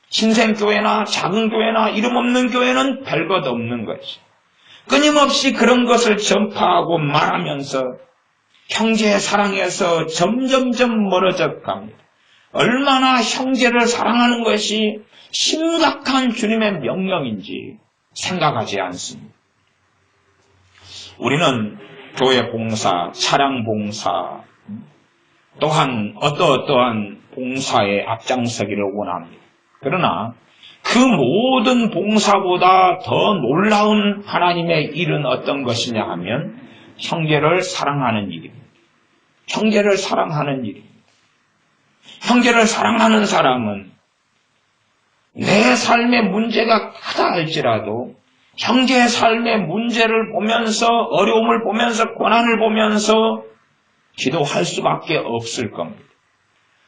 신생교회나 작은 교회나 이름 없는 교회는 별것 없는 것이. 끊임없이 그런 것을 전파하고 말하면서 형제의 사랑에서 점점점 멀어져 갑니다. 얼마나 형제를 사랑하는 것이 심각한 주님의 명령인지 생각하지 않습니다. 우리는 교회 봉사, 차량 봉사, 또한 어떠한 봉사에 앞장서기를 원합니다. 그러나 그 모든 봉사보다 더 놀라운 하나님의 일은 어떤 것이냐 하면 형제를 사랑하는 일입니다. 형제를 사랑하는 일입니다. 형제를 사랑하는 사람은 내 삶의 문제가 크다 할지라도 형제의 삶의 문제를 보면서 어려움을 보면서 고난을 보면서 기도할 수밖에 없을 겁니다.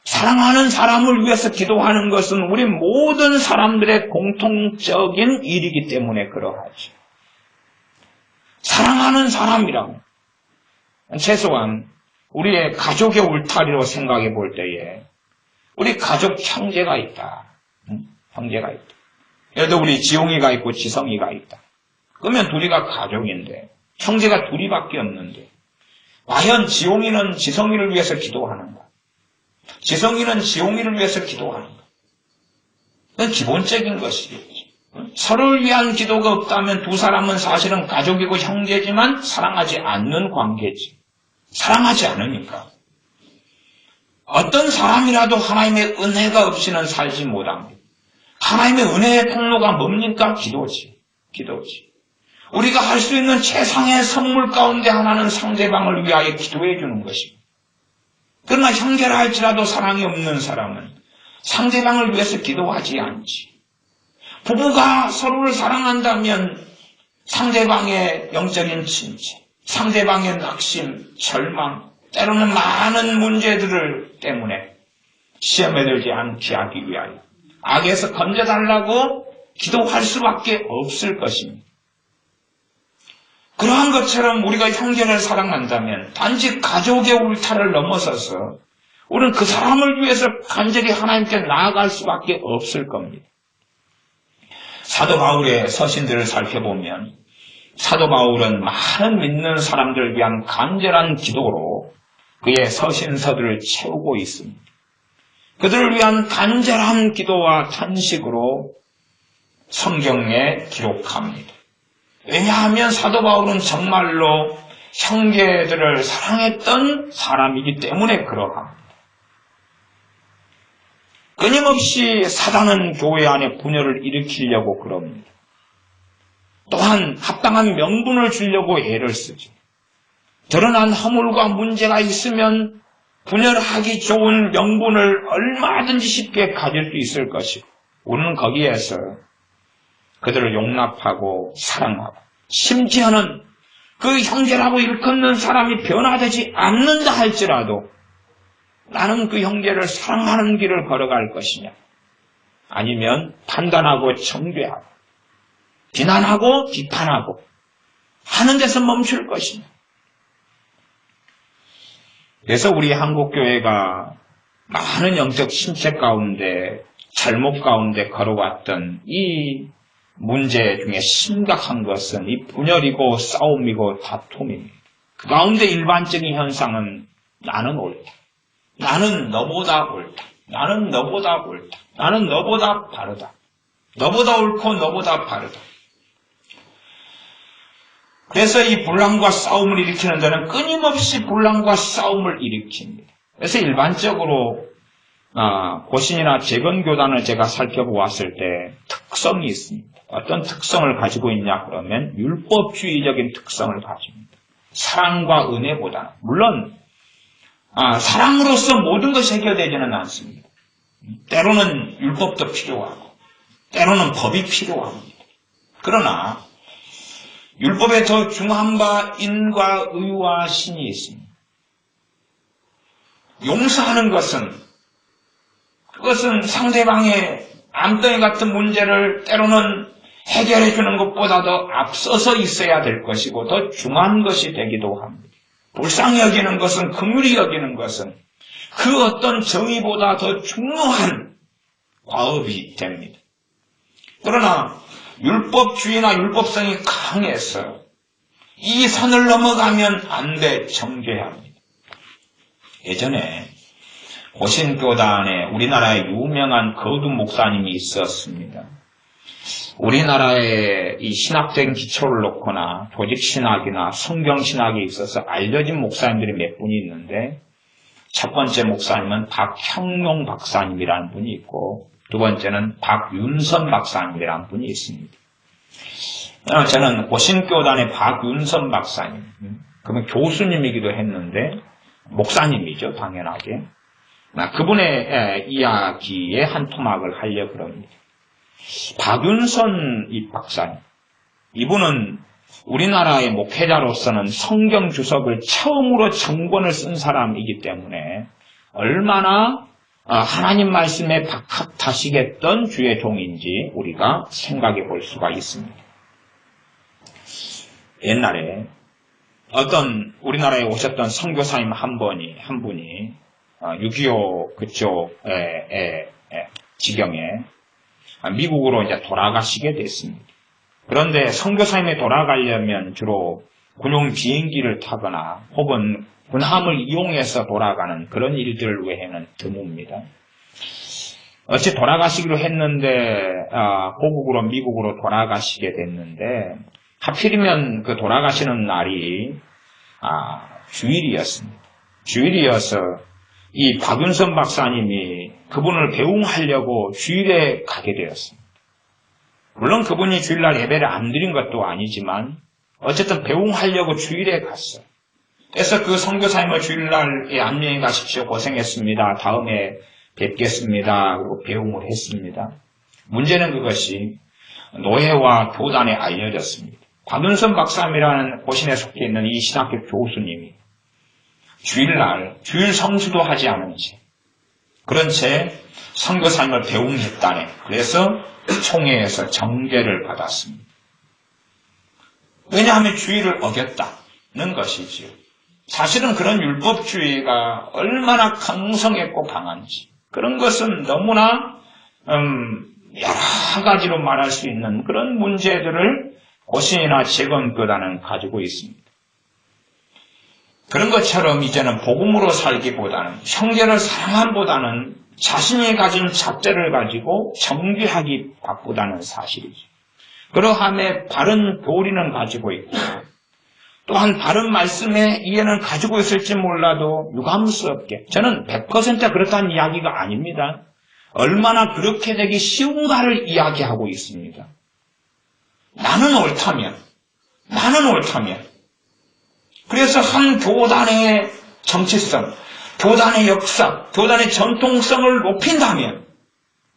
사랑하는 사람을 위해서 기도하는 것은 우리 모든 사람들의 공통적인 일이기 때문에 그러하죠. 사랑하는 사람이라고 최소한 우리의 가족의 울타리로 생각해 볼 때에 우리 가족 형제가 있다. 형제가 있다. 예를 들어 우리 지용이가 있고 지성이가 있다. 그러면 둘이가 가족인데 형제가 둘이밖에 없는데 과연 지용이는 지성이를 위해서 기도하는가? 지성이는 지용이를 위해서 기도하는가? 그건 기본적인 것이겠지. 서로를 위한 기도가 없다면 두 사람은 사실은 가족이고 형제지만 사랑하지 않는 관계지. 사랑하지 않으니까. 어떤 사람이라도 하나님의 은혜가 없이는 살지 못합니다. 하나님의 은혜의 통로가 뭡니까? 기도지. 기도지. 우리가 할 수 있는 최상의 선물 가운데 하나는 상대방을 위하여 기도해 주는 것입니다. 그러나 형제라 할지라도 사랑이 없는 사람은 상대방을 위해서 기도하지 않지. 부부가 서로를 사랑한다면 상대방의 영적인 친지, 상대방의 낙심, 절망, 때로는 많은 문제들을 때문에 시험에 들지 않게 하기 위하여 악에서 건져달라고 기도할 수밖에 없을 것입니다. 그러한 것처럼 우리가 형제를 사랑한다면 단지 가족의 울타리를 넘어서서 우리는 그 사람을 위해서 간절히 하나님께 나아갈 수밖에 없을 겁니다. 사도 바울의 서신들을 살펴보면 사도 바울은 많은 믿는 사람들을 위한 간절한 기도로 그의 서신서들을 채우고 있습니다. 그들을 위한 간절한 기도와 탄식으로 성경에 기록합니다. 왜냐하면 사도 바울은 정말로 형제들을 사랑했던 사람이기 때문에 그러합니다. 끊임없이 사단은 교회 안에 분열을 일으키려고 그럽니다. 또한 합당한 명분을 주려고 애를 쓰죠. 드러난 허물과 문제가 있으면 분열하기 좋은 명분을 얼마든지 쉽게 가질 수 있을 것이고 우리는 거기에서 그들을 용납하고 사랑하고 심지어는 그 형제라고 일컫는 사람이 변화되지 않는다 할지라도 나는 그 형제를 사랑하는 길을 걸어갈 것이냐 아니면 판단하고 정죄하고 비난하고 비판하고 하는 데서 멈출 것이냐. 그래서 우리 한국교회가 많은 영적 침체 가운데 잘못 가운데 걸어왔던 이 문제 중에 심각한 것은 이 분열이고 싸움이고 다툼입니다. 그 가운데 일반적인 현상은 나는 옳다. 나는 너보다 옳다. 나는 너보다 옳다. 나는 너보다 바르다. 너보다 옳고 너보다 바르다. 그래서 이 분란과 싸움을 일으키는 데는 끊임없이 분란과 싸움을 일으킵니다. 그래서 일반적으로 고신이나 재건교단을 제가 살펴보았을 때 특성이 있습니다. 어떤 특성을 가지고 있냐 그러면 율법주의적인 특성을 가집니다. 사랑과 은혜보다는 물론 사랑으로서 모든 것이 해결되지는 않습니다. 때로는 율법도 필요하고 때로는 법이 필요합니다. 그러나 율법에 더 중요한 바 인과 의와 신이 있습니다. 용서하는 것은 그것은 상대방의 암덩이 같은 문제를 때로는 해결해 주는 것보다도 앞서서 있어야 될 것이고 더 중요한 것이 되기도 합니다. 불쌍히 여기는 것은, 긍휼히 여기는 것은 그 어떤 정의보다 더 중요한 과업이 됩니다. 그러나 율법주의나 율법성이 강해서 이 선을 넘어가면 안 돼, 정죄해야 합니다. 예전에 고신교단에 우리나라에 유명한 거두 목사님이 있었습니다. 우리나라에 이 신학적인 기초를 놓거나 조직신학이나 성경신학에 있어서 알려진 목사님들이 몇 분이 있는데, 첫 번째 목사님은 박형용 박사님이라는 분이 있고, 두 번째는 박윤선 박사님이라는 분이 있습니다. 저는 고신교단의 박윤선 박사님, 그분 교수님이기도 했는데 목사님이죠, 당연하게. 그분의 이야기에 한 토막을 하려고 그럽니다. 박윤선 이 박사님, 이분은 우리나라의 목회자로서는 성경 주석을 처음으로 정본을 쓴 사람이기 때문에 얼마나 하나님 말씀에 박합하시겠던 주의 종인지 우리가 생각해 볼 수가 있습니다. 옛날에 어떤 우리나라에 오셨던 선교사님 한 분이 6.25 그쪽에 지경에 미국으로 이제 돌아가시게 됐습니다. 그런데 선교사님이 돌아가려면 주로 군용 비행기를 타거나 혹은 군함을 이용해서 돌아가는 그런 일들 외에는 드뭅니다. 어찌 돌아가시기로 했는데 고국으로 미국으로 돌아가시게 됐는데 하필이면 그 돌아가시는 날이 주일이었습니다. 주일이어서 이 박윤선 박사님이 그분을 배웅하려고 주일에 가게 되었습니다. 물론 그분이 주일날 예배를 안 드린 것도 아니지만 어쨌든 배웅하려고 주일에 갔어요. 그래서 그 선교사님을 주일날 안녕히 가십시오. 고생했습니다. 다음에 뵙겠습니다. 그리고 배웅을 했습니다. 문제는 그것이 노회와 교단에 알려졌습니다. 박윤선 박사님이라는 고신에 속해 있는 이 신학교 교수님이 주일날 주일 성수도 하지 않은 채 그런 채 선교사님을 배웅했다네. 그래서 총회에서 정죄를 받았습니다. 왜냐하면 주일을 어겼다는 것이지요. 사실은 그런 율법주의가 얼마나 강성했고 강한지 그런 것은 너무나 여러 가지로 말할 수 있는 그런 문제들을 고신이나 재건교단은 가지고 있습니다. 그런 것처럼 이제는 복음으로 살기보다는 형제를 사랑함보다는 자신이 가진 잣대를 가지고 정죄하기 바쁘다는 사실이죠. 그러함에 바른 교리는 가지고 있고 또한 바른 말씀의 이해는 가지고 있을지 몰라도 유감스럽게 저는 100% 그렇다는 이야기가 아닙니다. 얼마나 그렇게 되기 쉬운가를 이야기하고 있습니다. 나는 옳다면 그래서 한 교단의 정치성, 교단의 역사, 교단의 전통성을 높인다면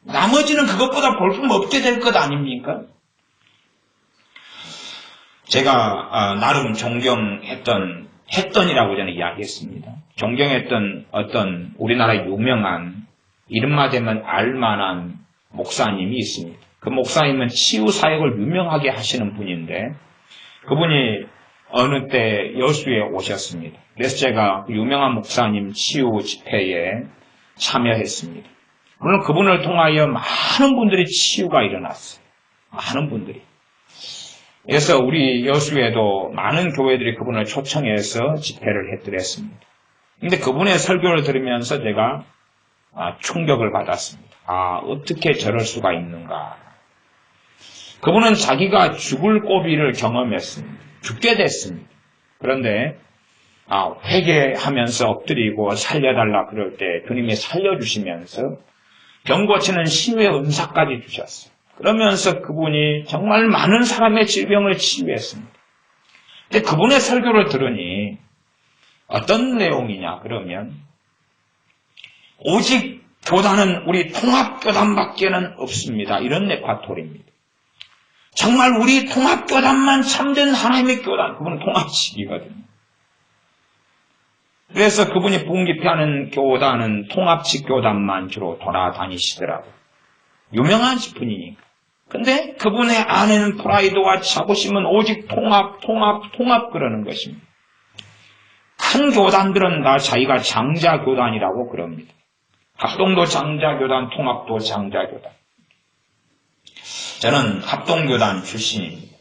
나머지는 그것보다 볼품 없게 될 것 아닙니까? 제가 나름 했던이라고 저는 이야기했습니다. 존경했던 어떤 우리나라의 유명한 이름만 대면 알만한 목사님이 있습니다. 그 목사님은 치유사역을 유명하게 하시는 분인데 그분이 어느 때 여수에 오셨습니다. 그래서 제가 유명한 목사님 치유 집회에 참여했습니다. 물론 그분을 통하여 많은 분들이 치유가 일어났어요. 많은 분들이. 그래서 우리 여수에도 많은 교회들이 그분을 초청해서 집회를 해드렸습니다. 근데 그분의 설교를 들으면서 제가 충격을 받았습니다. 어떻게 저럴 수가 있는가. 그분은 자기가 죽을 고비를 경험했습니다. 죽게 됐습니다. 그런데 회개하면서 엎드리고 살려달라 그럴 때 주님이 살려주시면서 병 고치는 신유의 은사까지 주셨어요. 그러면서 그분이 정말 많은 사람의 질병을 치유했습니다. 근데 그분의 설교를 들으니 어떤 내용이냐 그러면 오직 교단은 우리 통합교단밖에는 없습니다. 이런 레파토리입니다. 정말 우리 통합교단만 참된 하나님의 교단, 그분은 통합식이거든요. 그래서 그분이 분기피하는 교단은 통합식 교단만 주로 돌아다니시더라고요. 유명한 분이니까. 근데 그분의 안에는 프라이드와 자부심은 오직 통합 그러는 것입니다. 큰 교단들은 다 자기가 장자교단이라고 그럽니다. 합동도 장자교단, 통합도 장자교단. 저는 합동교단 출신입니다.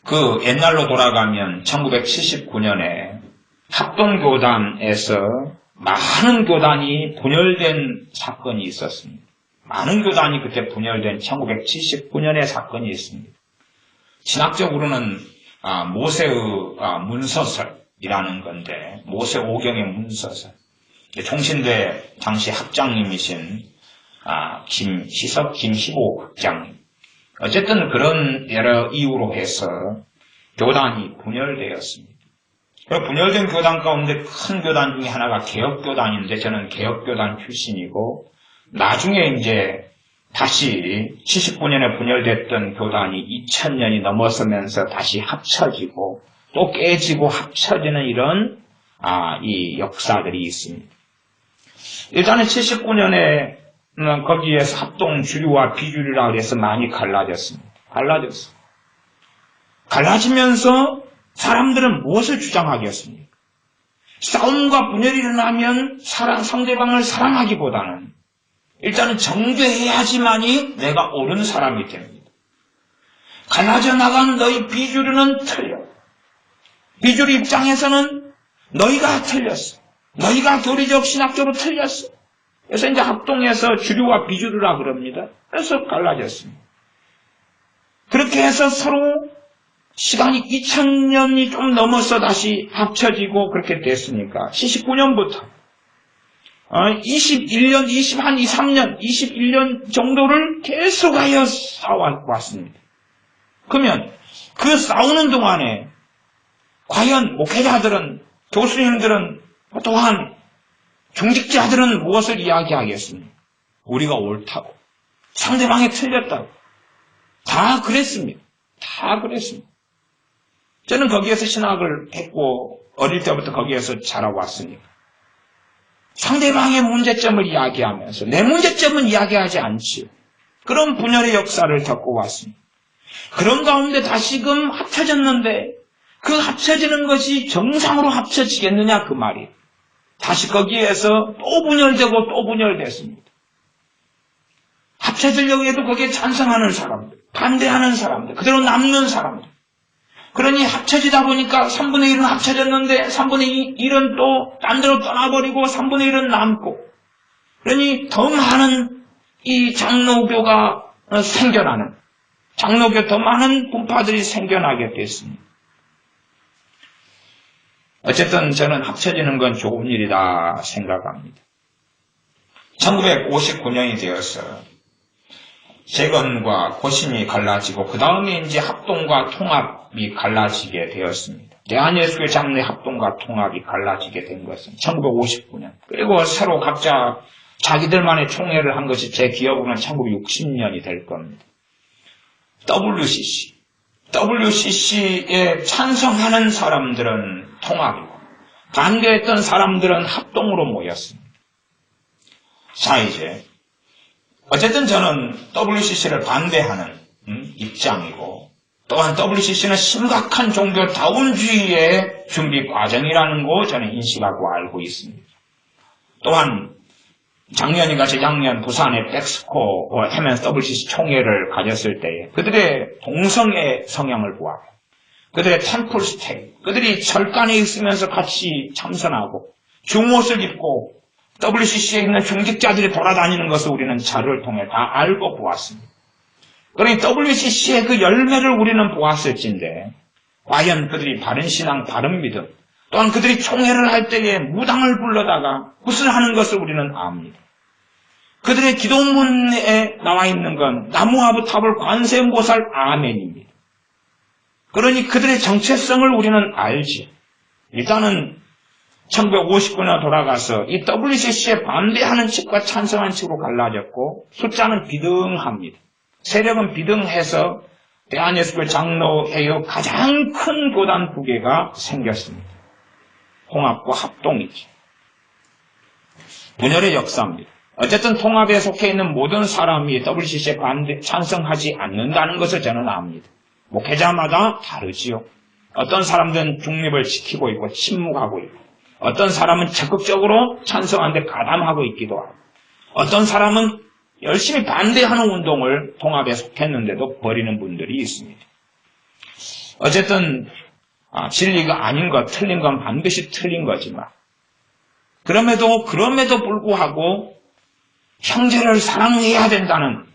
그 옛날로 돌아가면 1979년에 합동교단에서 많은 교단이 분열된 사건이 있었습니다. 많은 교단이 그때 분열된 1979년의 사건이 있습니다. 신학적으로는 모세의 문서설이라는 건데, 모세 오경의 문서설. 총신대 당시 학장님이신 김희보 학장님. 어쨌든 그런 여러 이유로 해서 교단이 분열되었습니다. 분열된 교단 가운데 큰 교단 중에 하나가 개혁교단인데, 저는 개혁교단 출신이고, 나중에 이제 다시 79년에 분열됐던 교단이 2000년이 넘어서면서 다시 합쳐지고 또 깨지고 합쳐지는 이런 이 역사들이 있습니다. 일단은 79년에 거기에서 합동 주류와 비주류라 그래서 많이 갈라졌습니다. 갈라지면서 사람들은 무엇을 주장하겠습니까? 싸움과 분열이 일어나면 상대방을 사랑하기보다는 일단은 정죄해야지만이 내가 옳은 사람이 됩니다. 갈라져 나간 너희 비주류는 틀려. 비주류 입장에서는 너희가 틀렸어. 너희가 교리적 신학적으로 틀렸어. 그래서 이제 합동해서 주류와 비주류라 그럽니다. 그래서 갈라졌습니다. 그렇게 해서 서로 시간이 2000년이 좀 넘어서 다시 합쳐지고 그렇게 됐으니까 79년부터 21년, 23년, 21년 정도를 계속하여 싸워왔습니다. 그러면 그 싸우는 동안에 과연 목회자들은, 교수님들은, 또한 중직자들은 무엇을 이야기하겠습니까? 우리가 옳다고, 상대방이 틀렸다고. 다 그랬습니다. 저는 거기에서 신학을 했고 어릴 때부터 거기에서 자라고 왔으니까. 상대방의 문제점을 이야기하면서 내 문제점은 이야기하지 않지요. 그런 분열의 역사를 겪고 왔습니다. 그런 가운데 다시금 합쳐졌는데 그 합쳐지는 것이 정상으로 합쳐지겠느냐 그 말이에요. 다시 거기에서 또 분열되고 또 분열됐습니다. 합쳐지려고 해도 거기에 찬성하는 사람들, 반대하는 사람들, 그대로 남는 사람들. 그러니 합쳐지다 보니까 3분의 1은 합쳐졌는데 3분의 1은 또 딴 데로 떠나버리고 3분의 1은 남고, 그러니 더 많은 이 장로교가 생겨나는, 장로교 더 많은 분파들이 생겨나게 됐습니다. 어쨌든 저는 합쳐지는 건 좋은 일이다 생각합니다. 1959년이 되어서 재건과 고신이 갈라지고 그 다음에 이제 합동과 통합이 갈라지게 되었습니다. 대한예수교 장로의 합동과 통합이 갈라지게 된 것은 1959년. 그리고 새로 각자 자기들만의 총회를 한 것이 제 기억으로는 1960년이 될 겁니다. WCC에 찬성하는 사람들은 통합이고 반대했던 사람들은 합동으로 모였습니다. 자, 이제 어쨌든 저는 WCC를 반대하는 입장이고, 또한 WCC는 심각한 종교 다운주의의 준비 과정이라는 거 저는 인식하고 알고 있습니다. 또한 작년인가 재작년 부산의 백스코 해면서 WCC 총회를 가졌을 때에 그들의 동성애 성향을 보아요. 그들의 템플 스테이, 그들이 절간에 있으면서 같이 참선하고 중옷을 입고 WCC에 있는 중직자들이 돌아다니는 것을 우리는 자료를 통해 다 알고 보았습니다. 그러니 WCC의 그 열매를 우리는 보았을진데 과연 그들이 바른 신앙, 바른 믿음, 또한 그들이 총회를 할 때에 무당을 불러다가 구슬하는 것을 우리는 압니다. 그들의 기도문에 나와 있는 건 나무아부 타불 관세음보살 아멘입니다. 그러니 그들의 정체성을 우리는 알지. 일단은 1959년 돌아가서 이 WCC에 반대하는 측과 찬성하는 측으로 갈라졌고 숫자는 비등합니다. 세력은 비등해서 대한예수교 장로회의 가장 큰 교단 두 개가 생겼습니다. 통합과 합동이죠. 분열의 역사입니다. 어쨌든 통합에 속해 있는 모든 사람이 WCC에 찬성하지 않는다는 것을 저는 압니다. 목회자마다 다르지요. 어떤 사람들은 중립을 지키고 있고 침묵하고 있고 어떤 사람은 적극적으로 찬성하는데 가담하고 있기도 하고 어떤 사람은 열심히 반대하는 운동을 통합에 속했는데도 버리는 분들이 있습니다. 어쨌든 진리가 아닌 것, 틀린 건 반드시 틀린 거지만 그럼에도 불구하고 형제를 사랑해야 된다는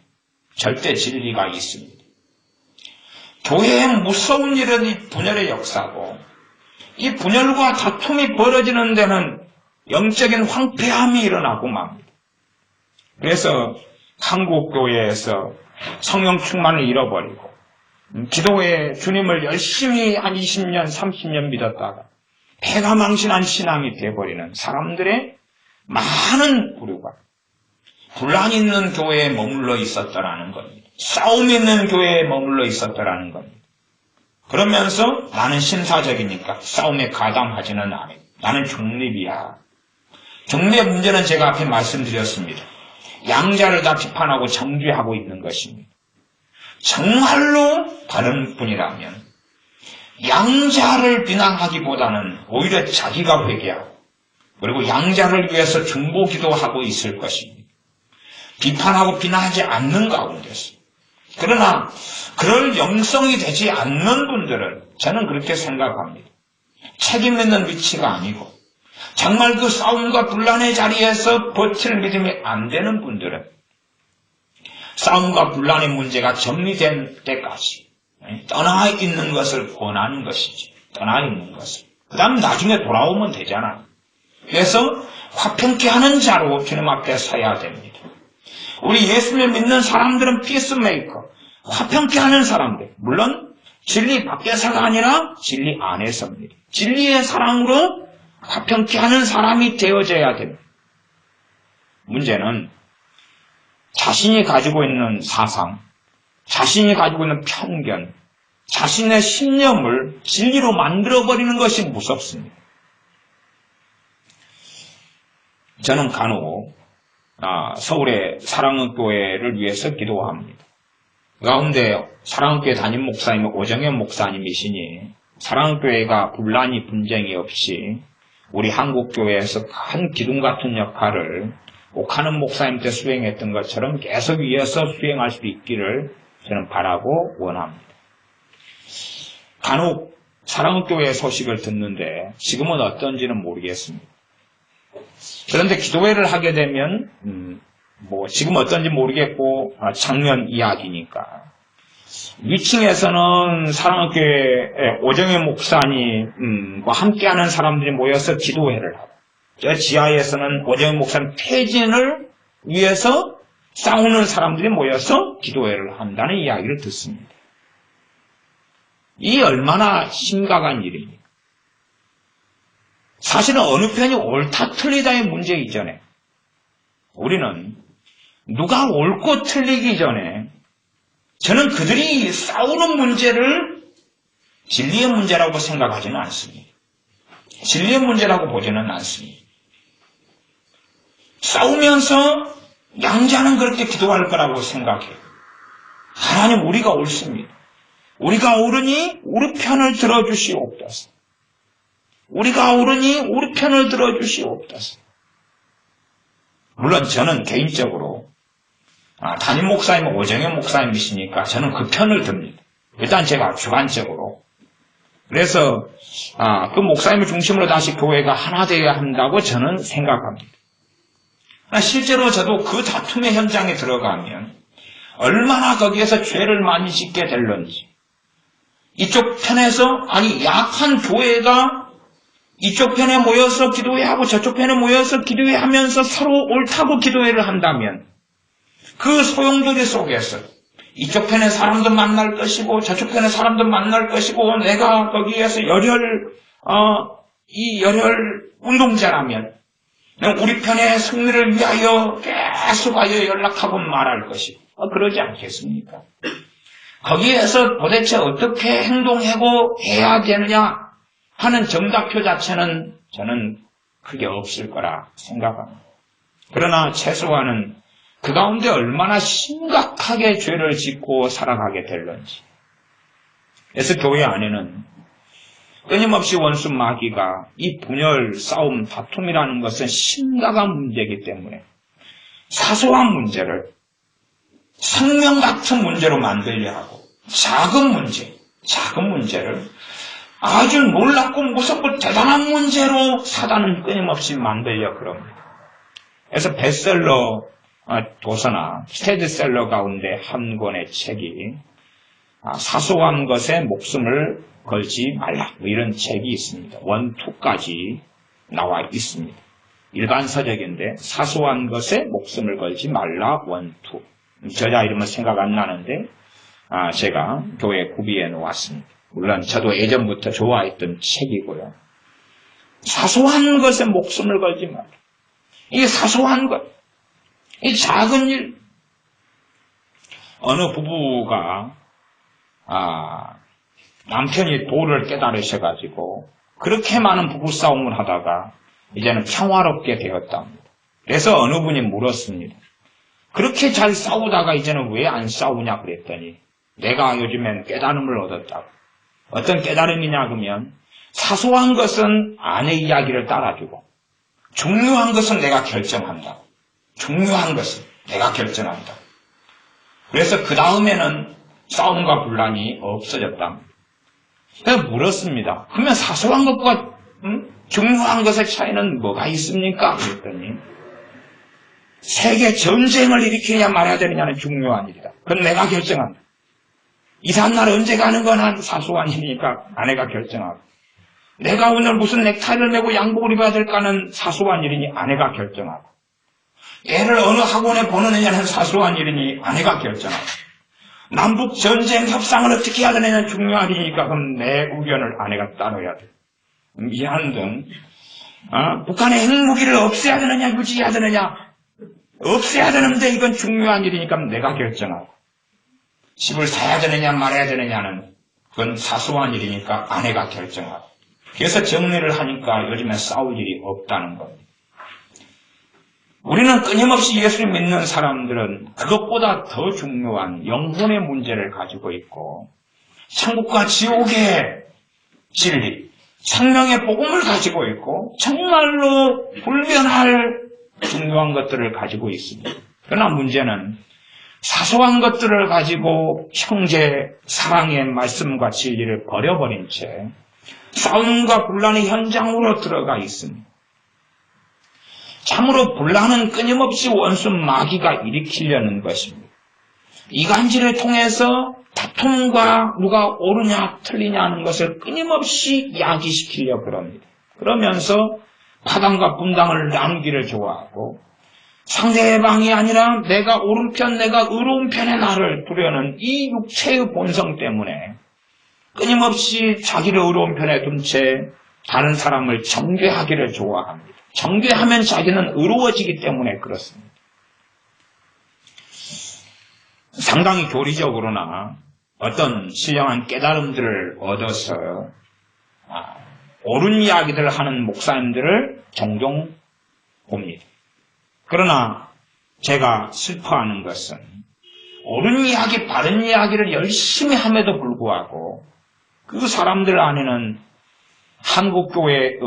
절대 진리가 있습니다. 교회에 무서운 일은 이 분열의 역사고 이 분열과 다툼이 벌어지는 데는 영적인 황폐함이 일어나고 맙니다. 그래서 한국 교회에서 성령 충만을 잃어버리고 기도에 주님을 열심히 한 20년, 30년 믿었다가 패가망신한 신앙이 되어버리는 사람들의 많은 부류가 분란 있는 교회에 머물러 있었더라는 겁니다. 싸움 있는 교회에 머물러 있었더라는 겁니다. 그러면서 나는 신사적이니까 싸움에 가담하지는 않아. 나는 중립이야. 중립의 문제는 제가 앞에 말씀드렸습니다. 양자를 다 비판하고 정죄하고 있는 것입니다. 정말로 다른 분이라면 양자를 비난하기보다는 오히려 자기가 회개하고 그리고 양자를 위해서 중보기도하고 있을 것입니다. 비판하고 비난하지 않는 가운데서. 그러나 그럴 영성이 되지 않는 분들은 저는 그렇게 생각합니다. 책임 있는 위치가 아니고 정말 그 싸움과 분란의 자리에서 버틸 믿음이 안 되는 분들은 싸움과 분란의 문제가 정리된 때까지 떠나 있는 것을 권하는 것이지. 떠나 있는 것을. 그 다음 나중에 돌아오면 되잖아요. 그래서 화평케 하는 자로 주님 앞에 서야 됩니다. 우리 예수를 믿는 사람들은 피스메이커, 화평케 하는 사람들. 물론 진리 밖에서가 아니라 진리 안에서입니다. 진리의 사랑으로 화평케 하는 사람이 되어져야 됩니다. 문제는 자신이 가지고 있는 사상, 자신이 가지고 있는 편견, 자신의 신념을 진리로 만들어버리는 것이 무섭습니다. 저는 간혹 서울의 사랑의교회를 위해서 기도합니다. 가운데 사랑의교회 담임 목사님은 오정현 목사님이시니 사랑의교회가 분란이 분쟁이 없이 우리 한국교회에서 큰 기둥 같은 역할을 옥하는 목사님 때 수행했던 것처럼 계속 이어서 수행할 수 있기를 저는 바라고 원합니다. 간혹 사랑의교회 소식을 듣는데 지금은 어떤지는 모르겠습니다. 그런데 기도회를 하게 되면 지금 어떤지 모르겠고 작년 이야기니까 위층에서는 사랑의교회 오정현 목사님과 함께하는 사람들이 모여서 기도회를 하고 저 지하에서는 오정현 목사님 퇴진을 위해서 싸우는 사람들이 모여서 기도회를 한다는 이야기를 듣습니다. 이 얼마나 심각한 일입니까? 사실은 어느 편이 옳다 틀리다의 문제 이전에 우리는 누가 옳고 틀리기 전에 저는 그들이 싸우는 문제를 진리의 문제라고 생각하지는 않습니다. 진리의 문제라고 보지는 않습니다. 싸우면서 양자는 그렇게 기도할 거라고 생각해요. 하나님 우리가 옳습니다. 우리가 옳으니 우리 편을 들어주시옵소서. 우리가 옳으니 우리 편을 들어주시옵소서. 물론 저는 개인적으로 담임 목사님은 오정현 목사님이시니까 저는 그 편을 듭니다. 일단 제가 주관적으로. 그래서 그 목사님을 중심으로 다시 교회가 하나 되어야 한다고 저는 생각합니다. 실제로 저도 그 다툼의 현장에 들어가면 얼마나 거기에서 죄를 많이 짓게 될런지 이쪽 편에서 약한 교회가 이쪽 편에 모여서 기도회하고 저쪽 편에 모여서 기도회하면서 서로 옳다고 기도회를 한다면 그 소용돌이 속에서 이쪽 편에 사람도 만날 것이고 저쪽 편에 사람도 만날 것이고 내가 거기에서 열혈 이 열혈 운동자라면 우리 편의 승리를 위하여 계속하여 연락하고 말할 것이고 그러지 않겠습니까? 거기에서 도대체 어떻게 행동하고 해야 되느냐 하는 정답표 자체는 저는 크게 없을 거라 생각합니다. 그러나 최소한은 그 가운데 얼마나 심각하게 죄를 짓고 살아가게 될런지. 그래서 교회 안에는 끊임없이 원수 마귀가 이 분열, 싸움, 다툼이라는 것은 심각한 문제이기 때문에 사소한 문제를 생명 같은 문제로 만들려 하고 작은 문제를 아주 놀랍고 무섭고 대단한 문제로 사단은 끊임없이 만들려 그럽니다. 그래서 베스트셀러 도서나 스테디셀러 가운데 한 권의 책이 사소한 것에 목숨을 걸지 말라 이런 책이 있습니다. 1, 2까지 나와 있습니다. 일반 서적인데 사소한 것에 목숨을 걸지 말라 1, 2 저자 이름은 생각 안 나는데 제가 교회에 구비해 놓았습니다. 물론 저도 예전부터 좋아했던 책이고요. 사소한 것에 목숨을 걸지 말라. 이 사소한 것, 이 작은 일. 어느 부부가 남편이 도를 깨달으셔가지고 그렇게 많은 부부싸움을 하다가 이제는 평화롭게 되었답니다. 그래서 어느 분이 물었습니다. 그렇게 잘 싸우다가 이제는 왜 안 싸우냐 그랬더니 내가 요즘엔 깨달음을 얻었다고. 어떤 깨달음이냐 그러면 사소한 것은 아내 이야기를 따라주고 중요한 것은 내가 결정한다. 중요한 것은 내가 결정한다. 그래서 그 다음에는 싸움과 분란이 없어졌답니다. 그래서 물었습니다. 그러면 사소한 것과 중요한 것의 차이는 뭐가 있습니까? 그랬더니 세계 전쟁을 일으키느냐 말아야 되느냐는 중요한 일이다. 그건 내가 결정한다. 이삿날 언제 가는 건 한 사소한 일이니까 아내가 결정하고 내가 오늘 무슨 넥타이를 메고 양복을 입어야 될까는 사소한 일이니 아내가 결정하고 애를 어느 학원에 보내느냐는 사소한 일이니 아내가 결정하고 남북 전쟁 협상을 어떻게 해야 되느냐는 중요한 일이니까 그럼 내 의견을 아내가 따라야 돼. 이한 등 북한의 핵무기를 없애야 되느냐 유지해야 되느냐 없애야 되는데 이건 중요한 일이니까 내가 결정하고 집을 사야 되느냐 말아야 되느냐는 그건 사소한 일이니까 아내가 결정하고 그래서 정리를 하니까 요즘에 싸울 일이 없다는 겁니다. 우리는 끊임없이 예수를 믿는 사람들은 그것보다 더 중요한 영혼의 문제를 가지고 있고 천국과 지옥의 진리, 생명의 복음을 가지고 있고 정말로 불변할 중요한 것들을 가지고 있습니다. 그러나 문제는 사소한 것들을 가지고 형제 사랑의 말씀과 진리를 버려버린 채 싸움과 분란의 현장으로 들어가 있습니다. 참으로 분란은 끊임없이 원수 마귀가 일으키려는 것입니다. 이간질을 통해서 다툼과 누가 옳으냐 틀리냐 하는 것을 끊임없이 야기시키려고 그럽니다. 그러면서 파당과 분당을 나누기를 좋아하고 상대방이 아니라 내가 오른편 내가 의로운 편의 나를 두려는 이 육체의 본성 때문에 끊임없이 자기를 의로운 편에 둔 채 다른 사람을 정죄하기를 좋아합니다. 정죄하면 자기는 의로워지기 때문에 그렇습니다. 상당히 교리적으로나 어떤 신령한 깨달음들을 얻어서 옳은 이야기들을 하는 목사님들을 종종 봅니다. 그러나 제가 슬퍼하는 것은 옳은 이야기, 바른 이야기를 열심히 함에도 불구하고 그 사람들 안에는 한국교회의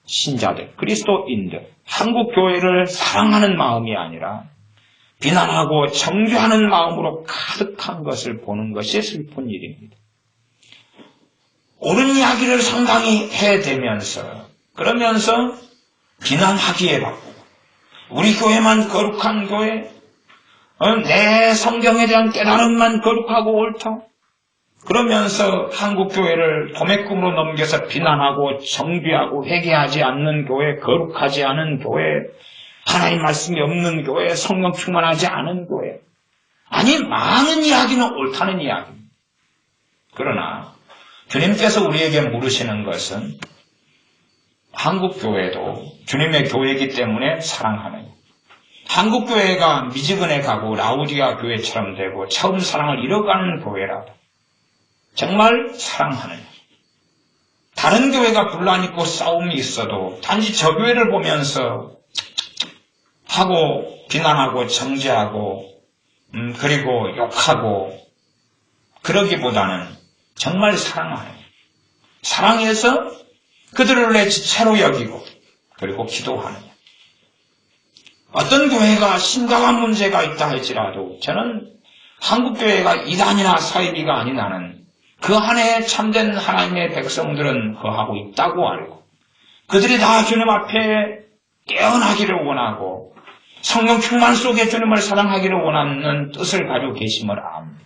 신자들, 그리스도인들, 한국교회를 사랑하는 마음이 아니라 비난하고 정죄하는 마음으로 가득한 것을 보는 것이 슬픈 일입니다. 옳은 이야기를 상당히 해대면서 그러면서 비난하기에 바쁘고 우리 교회만 거룩한 교회, 내 성경에 대한 깨달음만 거룩하고 옳다. 그러면서 한국교회를 도매금으로 넘겨서 비난하고 정죄하고 회개하지 않는 교회, 거룩하지 않은 교회, 하나님 말씀이 없는 교회, 성령 충만하지 않은 교회. 아니, 많은 이야기는 옳다는 이야기입니다. 그러나 주님께서 우리에게 물으시는 것은 한국교회도 주님의 교회이기 때문에 사랑하느냐. 한국교회가 미지근해 가고 라우디아 교회처럼 되고 처음 사랑을 잃어가는 교회라도 정말 사랑하느냐. 다른 교회가 분란 있고 싸움이 있어도 단지 저 교회를 보면서 하고 비난하고 정죄하고 그리고 욕하고 그러기보다는 정말 사랑하느냐. 사랑해서 그들을 내 지체로 여기고 그리고 기도하느냐. 어떤 교회가 심각한 문제가 있다 할지라도 저는 한국교회가 이단이나 사이비가 아닌 나는 그 안에 참된 하나님의 백성들은 거하고 있다고 알고 그들이 다 주님 앞에 깨어나기를 원하고 성령 충만 속에 주님을 사랑하기를 원하는 뜻을 가지고 계심을 압니다.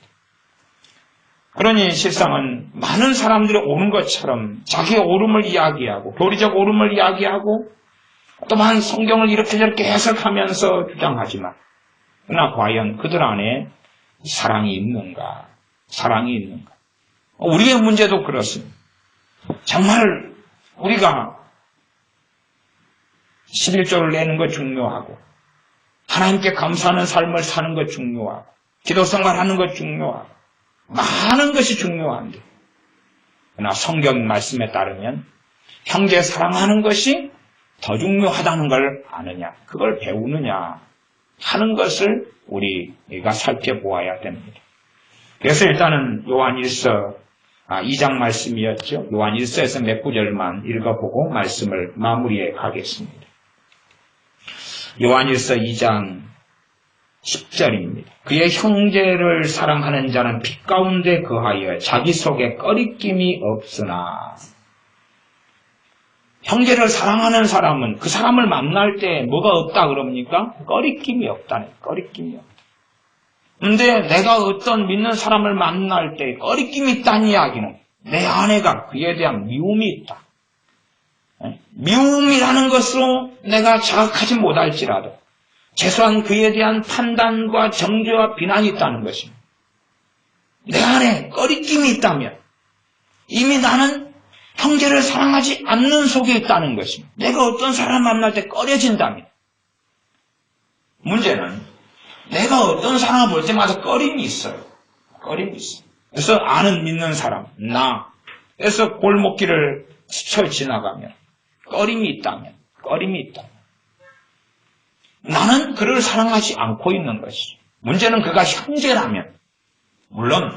그러니 실상은 많은 사람들이 옳은 것처럼 자기의 옳음을 이야기하고 교리적 옳음을 이야기하고 또한 성경을 이렇게 저렇게 해석하면서 주장하지만 그러나 과연 그들 안에 사랑이 있는가? 사랑이 있는가? 우리의 문제도 그렇습니다. 정말 우리가 11조를 내는 것 중요하고 하나님께 감사하는 삶을 사는 것 중요하고 기도 생활하는 것 중요하고 많은 것이 중요한데 그러나 성경 말씀에 따르면 형제 사랑하는 것이 더 중요하다는 걸 아느냐, 그걸 배우느냐 하는 것을 우리가 살펴보아야 됩니다. 그래서 일단은 요한 1서 2장 말씀이었죠. 요한 1서에서 몇 구절만 읽어보고 말씀을 마무리해 가겠습니다. 요한 1서 2장 10절입니다. 그의 형제를 사랑하는 자는 빛 가운데 거하여 자기 속에 꺼리낌이 없으나 형제를 사랑하는 사람은 그 사람을 만날 때 뭐가 없다 그럽니까? 꺼리낌이 없다네. 꺼리낌이 없다. 근데 내가 어떤 믿는 사람을 만날 때 꺼리낌이 있다는 이야기는 내 안에가 그에 대한 미움이 있다. 미움이라는 것으로 내가 자각하지 못할지라도 최소한 그에 대한 판단과 정죄와 비난이 있다는 것입니다. 내 안에 꺼리낌이 있다면 이미 나는 형제를 사랑하지 않는 속에 있다는 것입니다. 내가 어떤 사람 만날 때 꺼려진다면 문제는 내가 어떤 사람을 볼 때마다 꺼림이 있어요. 꺼림이 있어요. 그래서 아는 믿는 사람, 그래서 골목길을 스쳐 지나가면 꺼림이 있다면 나는 그를 사랑하지 않고 있는 것이. 문제는 그가 형제라면 물론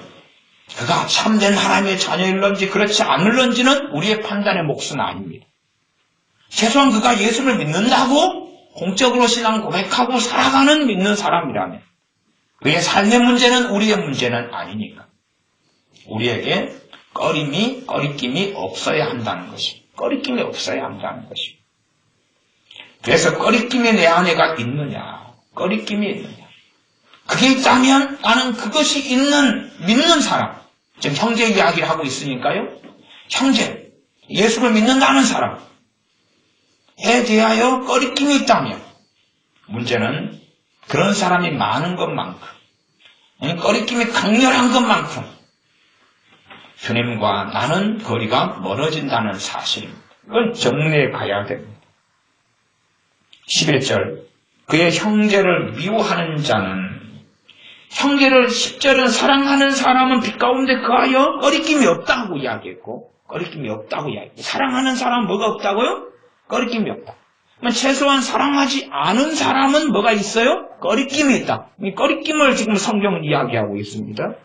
그가 참된 하나님의 자녀일런지 그렇지 않을런지는 우리의 판단의 몫은 아닙니다. 최소한 그가 예수를 믿는다고 공적으로 신앙 고백하고 살아가는 믿는 사람이라면 그의 삶의 문제는 우리의 문제는 아니니까 우리에게 꺼리낌이 없어야 한다는 것입니다. 꺼리낌이 없어야 한다는 것입니다. 그래서 꺼리낌이 내 안에가 있느냐, 꺼리낌이 있느냐. 그게 있다면 나는 그것이 있는 믿는 사람, 지금 형제 이야기를 하고 있으니까요. 형제, 예수를 믿는다는 사람에 대하여 꺼리낌이 있다면 문제는 그런 사람이 많은 것만큼 꺼리낌이 강렬한 것만큼 주님과 나는 거리가 멀어진다는 사실입니다. 그건 정리해 가야 됩니다. 11절 그의 형제를 미워하는 자는 형제를 10절은 사랑하는 사람은 빛 가운데 거하여 꺼리낌이 없다고 이야기했고 꺼리낌이 없다고 이야기했고 사랑하는 사람은 뭐가 없다고요? 꺼리낌이 없다. 그러면 최소한 사랑하지 않은 사람은 뭐가 있어요? 꺼리낌이 있다. 이 꺼리낌을 지금 성경은 이야기하고 있습니다.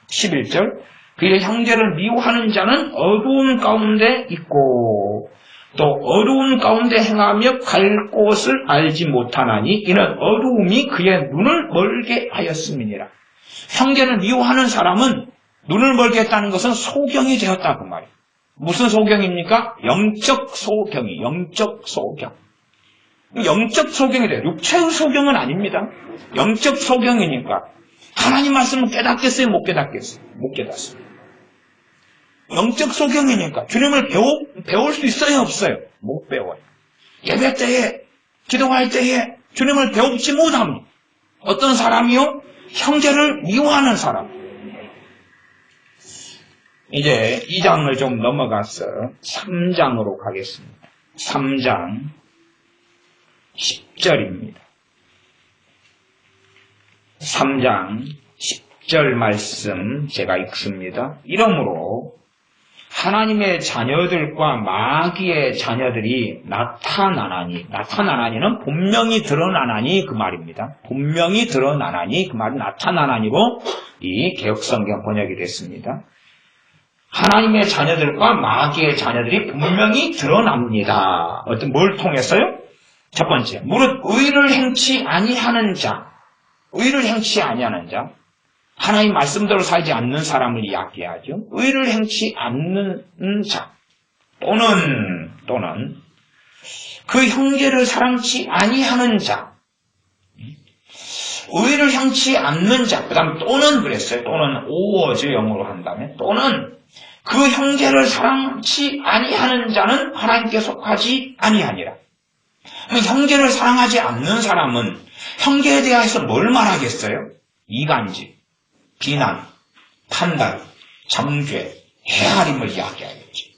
11절 그의 형제를 미워하는 자는 어두움 가운데 있고 또 어두움 가운데 행하며 갈 곳을 알지 못하나니 이는 어두움이 그의 눈을 멀게 하였음이니라. 형제를 미워하는 사람은 눈을 멀게 했다는 것은 소경이 되었다 그 말이에요. 무슨 소경입니까? 영적 소경이 영적 소경. 영적 소경이 돼요. 육체의 소경은 아닙니다. 영적 소경이니까 하나님 말씀을 깨닫겠어요? 못 깨닫겠어요? 못 깨닫습니다. 영적 소경이니까 주님을 배울 수 있어요? 없어요? 못 배워요. 예배 때에 기도할 때에 주님을 배우지 못합니다. 어떤 사람이요? 형제를 미워하는 사람. 이제 2장을 좀 넘어가서 3장으로 가겠습니다. 3장 10절입니다. 3장 10절 말씀 제가 읽습니다. 이러므로 하나님의 자녀들과 마귀의 자녀들이 나타나니는 분명히 드러나나니 그 말입니다. 분명히 드러나나니 그 말은 나타나나니로 이 개역성경 번역이 됐습니다. 하나님의 자녀들과 마귀의 자녀들이 분명히 드러납니다. 뭘 통해서요? 첫 번째, 무릇 의를 행치 아니하는 자, 의를 행치 아니하는 자, 하나님 말씀대로 살지 않는 사람을 이야기하죠. 의를 행치 않는 자, 또는 그 형제를 사랑치 아니하는 자, 의를 행치 않는 자, 그 다음 또는 그랬어요. 또는 오어즈 영어로 한다면 또는 그 형제를 사랑치 아니하는 자는 하나님께 속하지 아니하니라. 형제를 사랑하지 않는 사람은 형제에 대해서 뭘 말하겠어요? 이간질, 비난, 판단, 정죄, 헤아림을 이야기하겠지.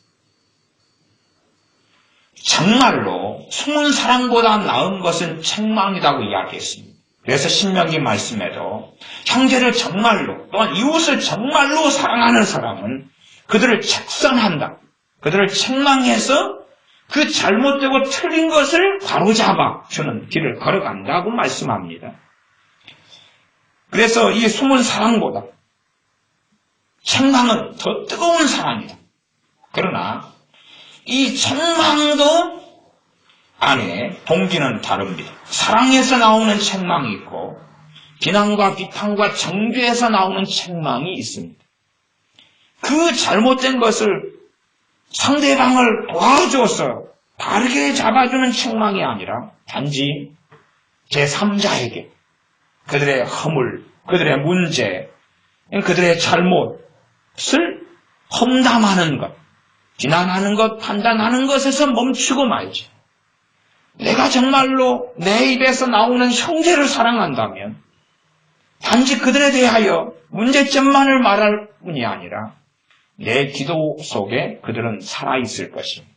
정말로 숨은 사랑보다 나은 것은 책망이라고 이야기했습니다. 그래서 신명기 말씀에도 형제를 정말로 또한 이웃을 정말로 사랑하는 사람은 그들을 책선한다. 그들을 책망해서 그 잘못되고 틀린 것을 바로잡아 주는 길을 걸어간다고 말씀합니다. 그래서 이 숨은 사랑보다 책망은 더 뜨거운 사랑이다. 그러나 이 책망도 안에 동기는 다릅니다. 사랑에서 나오는 책망이 있고 비난과 비판과 정죄에서 나오는 책망이 있습니다. 그 잘못된 것을 상대방을 도와줘서 바르게 잡아주는 책망이 아니라 단지 제3자에게 그들의 허물, 그들의 문제, 그들의 잘못을 험담하는 것, 비난하는 것, 판단하는 것에서 멈추고 말지. 내가 정말로 내 입에서 나오는 형제를 사랑한다면 단지 그들에 대하여 문제점만을 말할 뿐이 아니라 내 기도 속에 그들은 살아있을 것입니다.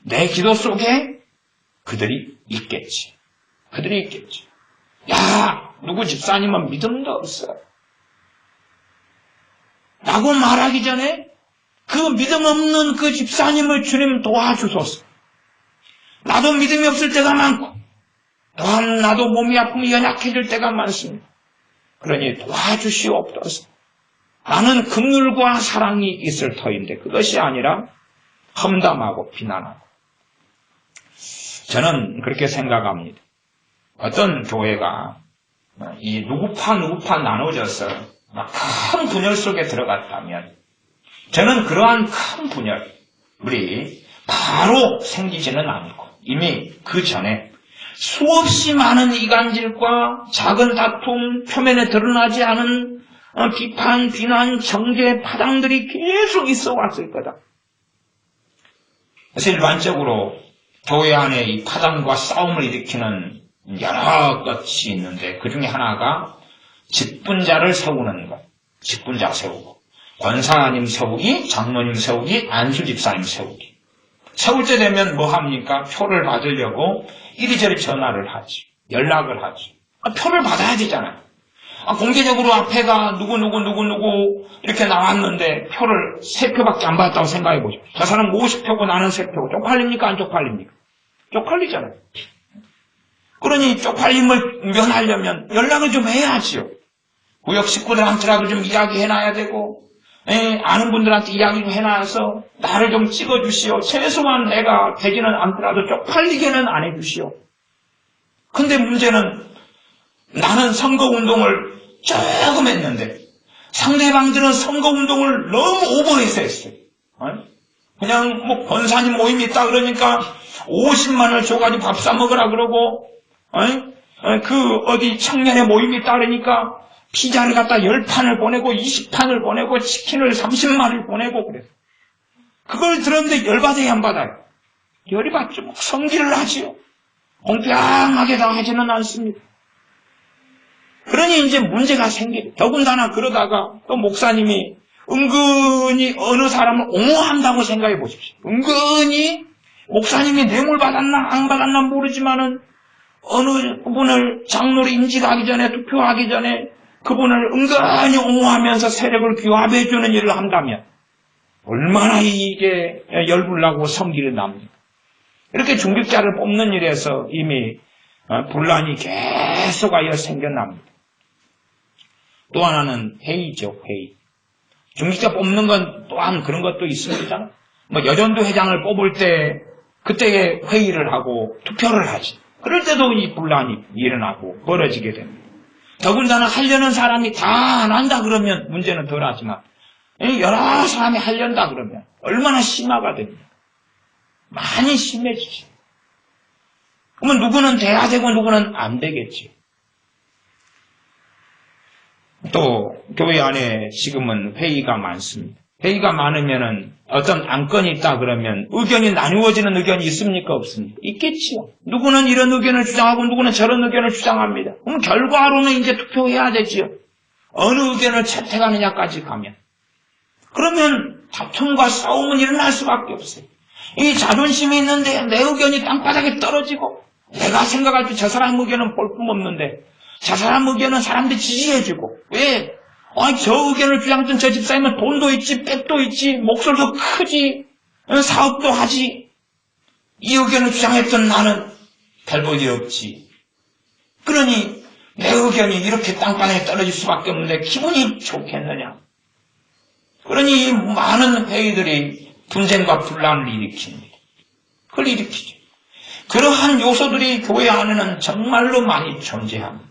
내 기도 속에 그들이 있겠지. 그들이 있겠지. 야, 누구 집사님은 믿음도 없어. 라고 말하기 전에 그 믿음 없는 그 집사님을 주님 도와주소서. 나도 믿음이 없을 때가 많고 또한 나도 몸이 아프면 연약해질 때가 많습니다. 그러니 도와주시옵소서. 나는 긍휼과 사랑이 있을 터인데 그것이 아니라 험담하고 비난하고. 저는 그렇게 생각합니다. 어떤 교회가 이 누구파 나눠져서 큰 분열 속에 들어갔다면 저는 그러한 큰 분열이 바로 생기지는 않고 이미 그 전에 수없이 많은 이간질과 작은 다툼, 표면에 드러나지 않은 비판, 비난, 정죄, 파장들이 계속 있어 왔을 거다. 그래서 일반적으로 교회 안에 이 파장과 싸움을 일으키는 여러 것이 있는데 그 중에 하나가 직분자를 세우는 것. 직분자 세우고 권사님 세우기, 장로님 세우기, 안수집사님 세우기. 세울 때 되면 뭐 합니까? 표를 받으려고 이리저리 전화를 하지. 연락을 하지. 표를 받아야 되잖아요. 공개적으로 앞에가 누구 이렇게 나왔는데 표를 3표밖에 안 받았다고 생각해 보죠. 저 사람 50표고 나는 3표고 쪽팔립니까? 안 쪽팔립니까? 쪽팔리잖아요. 그러니 쪽팔림을 면하려면 연락을 좀 해야지요. 구역 식구들한테라도 좀 이야기해놔야 되고 아는 분들한테 이야기 좀 해놔서 나를 좀 찍어주시오. 최소한 내가 되지는 않더라도 쪽팔리게는 안 해주시오. 근데 문제는 나는 선거운동을 조금 했는데 상대방들은 선거운동을 너무 오버해서 했어요. 그냥 뭐 권사님 모임이 있다 그러니까 50만을 줘가지고 밥 사 먹으라 그러고 그 어디 청년의 모임이 있다 그러니까 피자를 갖다 10판을 보내고 20판을 보내고 치킨을 30마리를 보내고 그래서 그걸 들었는데 열받아야 안 받아요. 열이 받죠. 성질을 하지요. 공평하게 당하지는 않습니다. 그러니 이제 문제가 생기죠. 더군다나 그러다가 또 목사님이 은근히 어느 사람을 옹호한다고 생각해 보십시오. 은근히 목사님이 뇌물 받았나 안 받았나 모르지만은 어느 분을 장로로 임직하기 전에 투표하기 전에 그분을 은근히 옹호하면서 세력을 규합해주는 일을 한다면 얼마나 이게 열불나고 성질이 납니까? 이렇게 중직자를 뽑는 일에서 이미 분란이 계속하여 생겨납니다. 또 하나는 회의죠, 회의. 중직자 뽑는 건 또한 그런 것도 있습니다. 여전도 회장을 뽑을 때 그때 회의를 하고 투표를 하지. 그럴 때도 이 분란이 일어나고 벌어지게 됩니다. 더군다나 하려는 사람이 다 안 한다 그러면 문제는 덜하지만 여러 사람이 하려다 그러면 얼마나 심화가 됩니까? 많이 심해지죠. 그러면 누구는 돼야 되고 누구는 안 되겠지. 또 교회 안에 지금은 회의가 많습니다. 회의가 많으면은 어떤 안건이 있다 그러면 의견이 나누어지는 의견이 있습니까? 없습니까? 있겠지요. 누구는 이런 의견을 주장하고 누구는 저런 의견을 주장합니다. 그럼 결과로는 이제 투표해야 되지요. 어느 의견을 채택하느냐까지 가면. 그러면 다툼과 싸움은 일어날 수밖에 없어요. 이 자존심이 있는데 내 의견이 땅바닥에 떨어지고 내가 생각할 때 저 사람 의견은 볼품없는데 저 사람 의견은 사람들이 지지해주고 왜? 저 의견을 주장했던 저 집사님은 돈도 있지, 빽도 있지, 목소리도 크지, 사업도 하지. 이 의견을 주장했던 나는 별 볼 일 없지. 그러니 내 의견이 이렇게 땅바닥에 떨어질 수밖에 없는데 기분이 좋겠느냐. 그러니 이 많은 회의들이 분쟁과 분란을 일으킵니다. 그걸 일으키죠. 그러한 요소들이 교회 안에는 정말로 많이 존재합니다.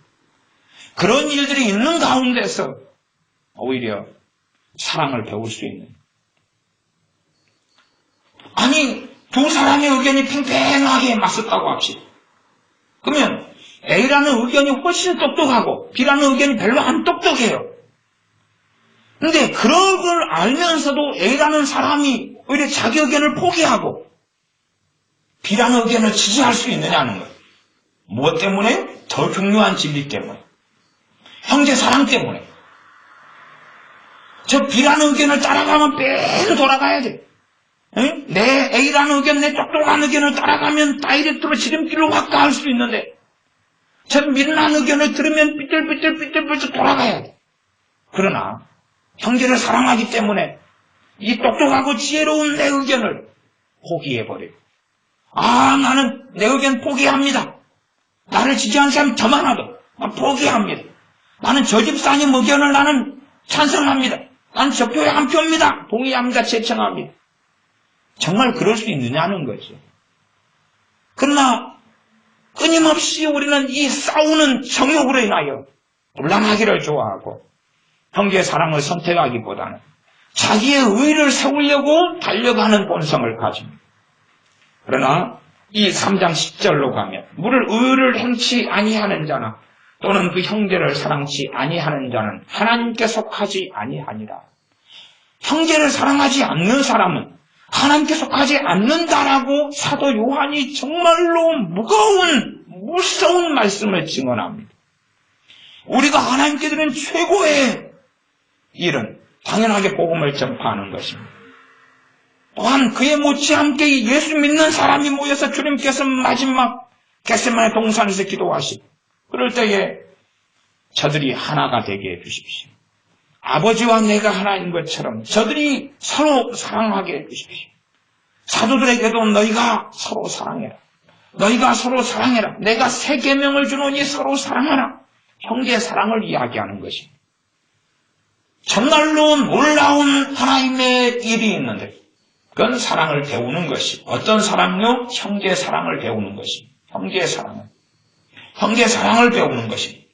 그런 일들이 있는 가운데서 오히려 사랑을 배울 수 있는. 아니, 두 사람의 의견이 팽팽하게 맞섰다고 합시다. 그러면 A라는 의견이 훨씬 똑똑하고 B라는 의견이 별로 안 똑똑해요. 근데 그런 걸 알면서도 A라는 사람이 오히려 자기 의견을 포기하고 B라는 의견을 지지할 수 있느냐는 거예요. 무엇 때문에? 더 중요한 진리 때문에. 형제 사랑 때문에. 저 B라는 의견을 따라가면 매일 돌아가야 돼. 내 A라는 의견, 내 똑똑한 의견을 따라가면 다이렉트로 지름길로 확 갈 수 있는데 저 미련한 의견을 들으면 삐뚤삐뚤 돌아가야 돼. 그러나 형제를 사랑하기 때문에 이 똑똑하고 지혜로운 내 의견을 포기해버려요. 나는 내 의견 포기합니다. 나를 지지하는 사람이 더 많아도 포기합니다. 나는 저 집사님 의견을 나는 찬성합니다. 난 저 교회 한 표입니다. 동의합니다. 제청합니다. 정말 그럴 수 있느냐는 거죠. 그러나 끊임없이 우리는 이 싸우는 정욕으로 인하여 분란하기를 좋아하고 형제의 사랑을 선택하기보다는 자기의 의의를 세우려고 달려가는 본성을 가집니다. 그러나 이 3장 10절로 가면 물을 의를 행치 아니하는 자나 또는 그 형제를 사랑치 아니하는 자는 하나님께 속하지 아니하니라. 형제를 사랑하지 않는 사람은 하나님께 속하지 않는다라고 사도 요한이 정말로 무서운 말씀을 증언합니다. 우리가 하나님께 드리는 최고의 일은 당연하게 복음을 전파하는 것입니다. 또한 그에 못지않게 예수 믿는 사람이 모여서 주님께서 마지막 겟세마네 동산에서 기도하시고 그럴 때에 저들이 하나가 되게 해주십시오. 아버지와 내가 하나인 것처럼 저들이 서로 사랑하게 해주십시오. 사도들에게도 너희가 서로 사랑해라. 너희가 서로 사랑해라. 내가 새 계명을 주노니 서로 사랑하라. 형제 사랑을 이야기하는 것입니다. 정말로 놀라운 하나님의 일이 있는데 그건 사랑을 배우는 것이 어떤 사랑요? 형제 사랑을 배우는 것이 형제 사랑을 배우는 것입니다.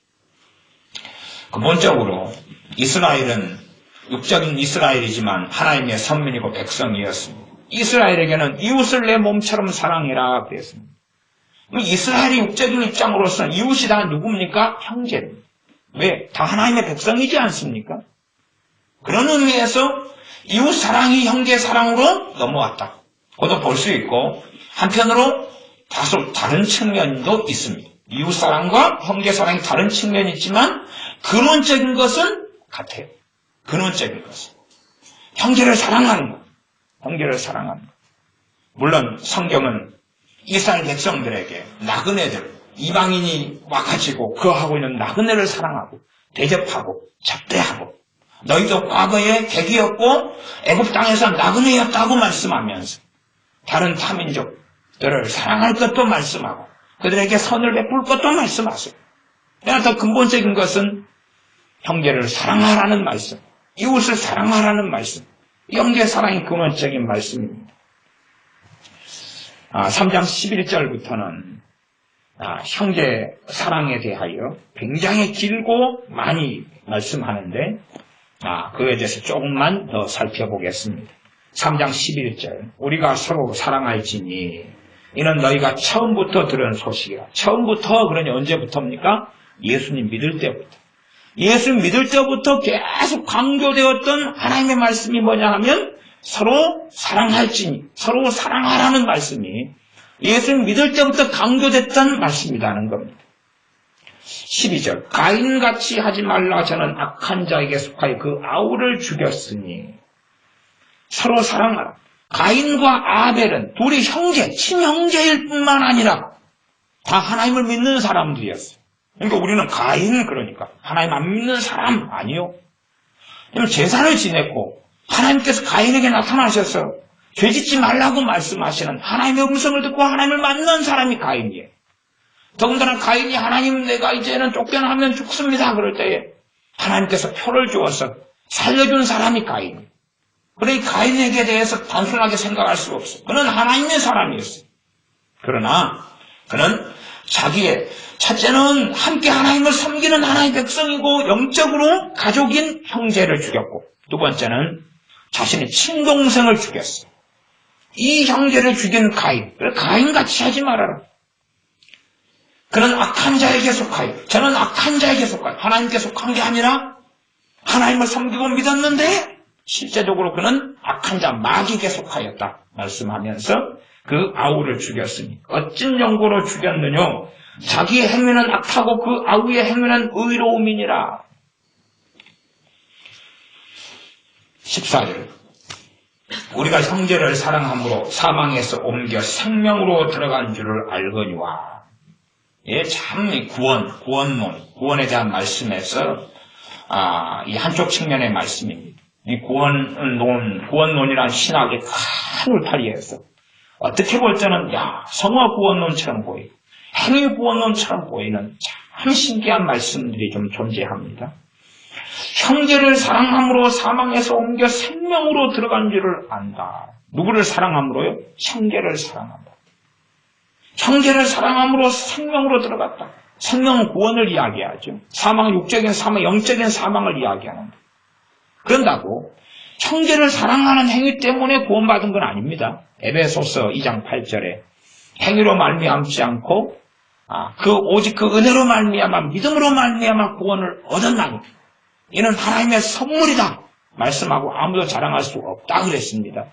근본적으로 이스라엘은 육적인 이스라엘이지만 하나님의 선민이고 백성이었습니다. 이스라엘에게는 이웃을 내 몸처럼 사랑해라 그랬습니다. 이스라엘의 육적인 입장으로서는 이웃이 다 누굽니까? 형제입니다. 왜? 다 하나님의 백성이지 않습니까? 그런 의미에서 이웃 사랑이 형제 사랑으로 넘어왔다. 그것도 볼 수 있고 한편으로 다소 다른 측면도 있습니다. 이웃 사랑과 형제 사랑이 다른 측면이 있지만 근원적인 것은 같아요. 근원적인 것은 형제를 사랑하는 것. 물론 성경은 이스라엘 백성들에게 나그네들, 이방인이 와가지고 그하고 있는 나그네를 사랑하고 대접하고 접대하고 너희도 과거에 객이었고 애굽 땅에서 나그네였다고 말씀하면서 다른 타민족들을 사랑할 것도 말씀하고 그들에게 선을 베풀 것도 말씀하세요. 그러나 더 근본적인 것은 형제를 사랑하라는 말씀, 이웃을 사랑하라는 말씀, 형제 사랑이 근원적인 말씀입니다. 3장 11절부터는 형제 사랑에 대하여 굉장히 길고 많이 말씀하는데 그에 대해서 조금만 더 살펴보겠습니다. 3장 11절 우리가 서로 사랑할지니 이는 너희가 처음부터 들은 소식이라. 처음부터 그러니 언제부터입니까? 예수님 믿을 때부터. 예수 믿을 때부터 계속 강조되었던 하나님의 말씀이 뭐냐 하면 서로 사랑할지니 서로 사랑하라는 말씀이 예수 믿을 때부터 강조됐던 말씀이라는 겁니다. 12절 가인같이 하지 말라. 저는 악한 자에게 속하여 그 아우를 죽였으니 서로 사랑하라. 가인과 아벨은 둘이 형제, 친형제일 뿐만 아니라 다 하나님을 믿는 사람들이었어요. 그러니까 우리는 가인 그러니까 하나님 안 믿는 사람 아니요. 제사를 지냈고 하나님께서 가인에게 나타나셔서 죄짓지 말라고 말씀하시는 하나님의 음성을 듣고 하나님을 만난 사람이 가인이에요. 더군다나 가인이 하나님 내가 이제는 쫓겨나면 죽습니다 그럴 때에 하나님께서 표를 주어서 살려준 사람이 가인이에요. 그러니 가인에게 대해서 단순하게 생각할 수가 없어요. 그는 하나님의 사람이었어요. 그러나 그는 자기의 첫째는 함께 하나님을 섬기는 하나님의 백성이고 영적으로 가족인 형제를 죽였고 두 번째는 자신의 친동생을 죽였어요. 이 형제를 죽인 가인, 가인같이 하지 말아라. 그는 악한 자에게 속하여, 저는 악한 자에게 속하여 하나님께 속한 게 아니라 하나님을 섬기고 믿었는데 실제적으로 그는 악한 자 마귀에게 속하였다 말씀하면서 그 아우를 죽였으니 어찐 용고로 죽였느냐 자기의 행위는 악하고 그 아우의 행위는 의로움이니라. 14절 우리가 형제를 사랑함으로 사망에서 옮겨 생명으로 들어간 줄을 알거니와. 예, 참 구원에 대한 말씀에서 이 한쪽 측면의 말씀입니다. 이 구원론이란 신학의 큰 울타리에서 어떻게 볼 때는 성화 구원론처럼 보이고 행위 구원론처럼 보이는 참 신기한 말씀들이 좀 존재합니다. 형제를 사랑함으로 사망에서 옮겨 생명으로 들어간 줄을 안다. 누구를 사랑함으로요? 형제를 사랑한다. 형제를 사랑함으로 생명으로 들어갔다. 생명은 구원을 이야기하죠. 사망은 육적인 사망, 영적인 사망을 이야기하는다. 그런다고 형제를 사랑하는 행위 때문에 구원받은 건 아닙니다. 에베소서 2장 8절에 행위로 말미암지 않고 오직 그 은혜로 말미암아 믿음으로 말미암아 구원을 얻었나니 이는 하나님의 선물이다 말씀하고 아무도 자랑할 수 없다 그랬습니다.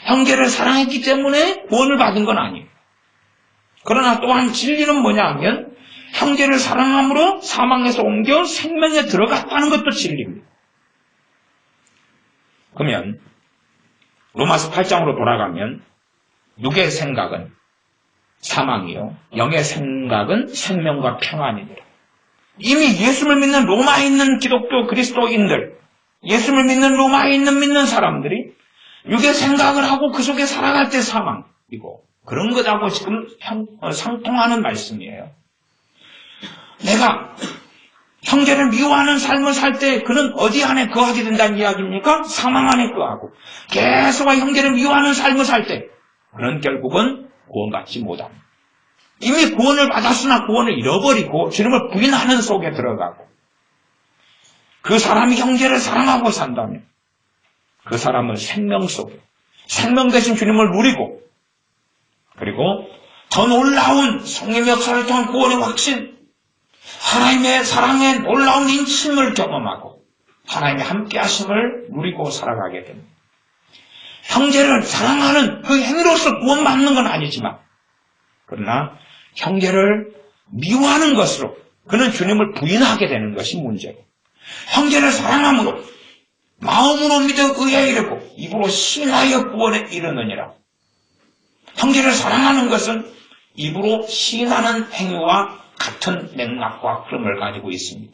형제를 사랑했기 때문에 구원을 받은 건 아니에요. 그러나 또한 진리는 뭐냐 하면 형제를 사랑함으로 사망에서 옮겨 생명에 들어갔다는 것도 진리입니다. 그러면 로마서 8장으로 돌아가면 육의 생각은 사망이요 영의 생각은 생명과 평안이니라. 이미 예수를 믿는 로마에 있는 기독교 그리스도인들, 예수를 믿는 로마에 있는 믿는 사람들이 육의 생각을 하고 그 속에 살아갈 때 사망이고 그런 것하고 지금 상통하는 말씀이에요. 내가 형제를 미워하는 삶을 살 때 그는 어디 안에 거하게 된다는 이야기입니까? 사망 안에 거하고 계속 형제를 미워하는 삶을 살 때 그는 결국은 구원받지 못합니다. 이미 구원을 받았으나 구원을 잃어버리고 주님을 부인하는 속에 들어가고 그 사람이 형제를 사랑하고 산다면 그 사람은 생명 속에 생명 대신 주님을 누리고 그리고 더 놀라운 성령의 역사를 통한 구원의 확신 하나님의 사랑의 놀라운 인침을 경험하고 하나님의 함께하심을 누리고 살아가게 됩니다. 형제를 사랑하는 그 행위로서 구원받는 건 아니지만 그러나 형제를 미워하는 것으로 그는 주님을 부인하게 되는 것이 문제고 형제를 사랑함으로 마음으로 믿어 의에 이르고 입으로 신하여 구원에 이르느니라. 형제를 사랑하는 것은 입으로 시인하는 행위와 같은 맥락과 흐름을 가지고 있습니다.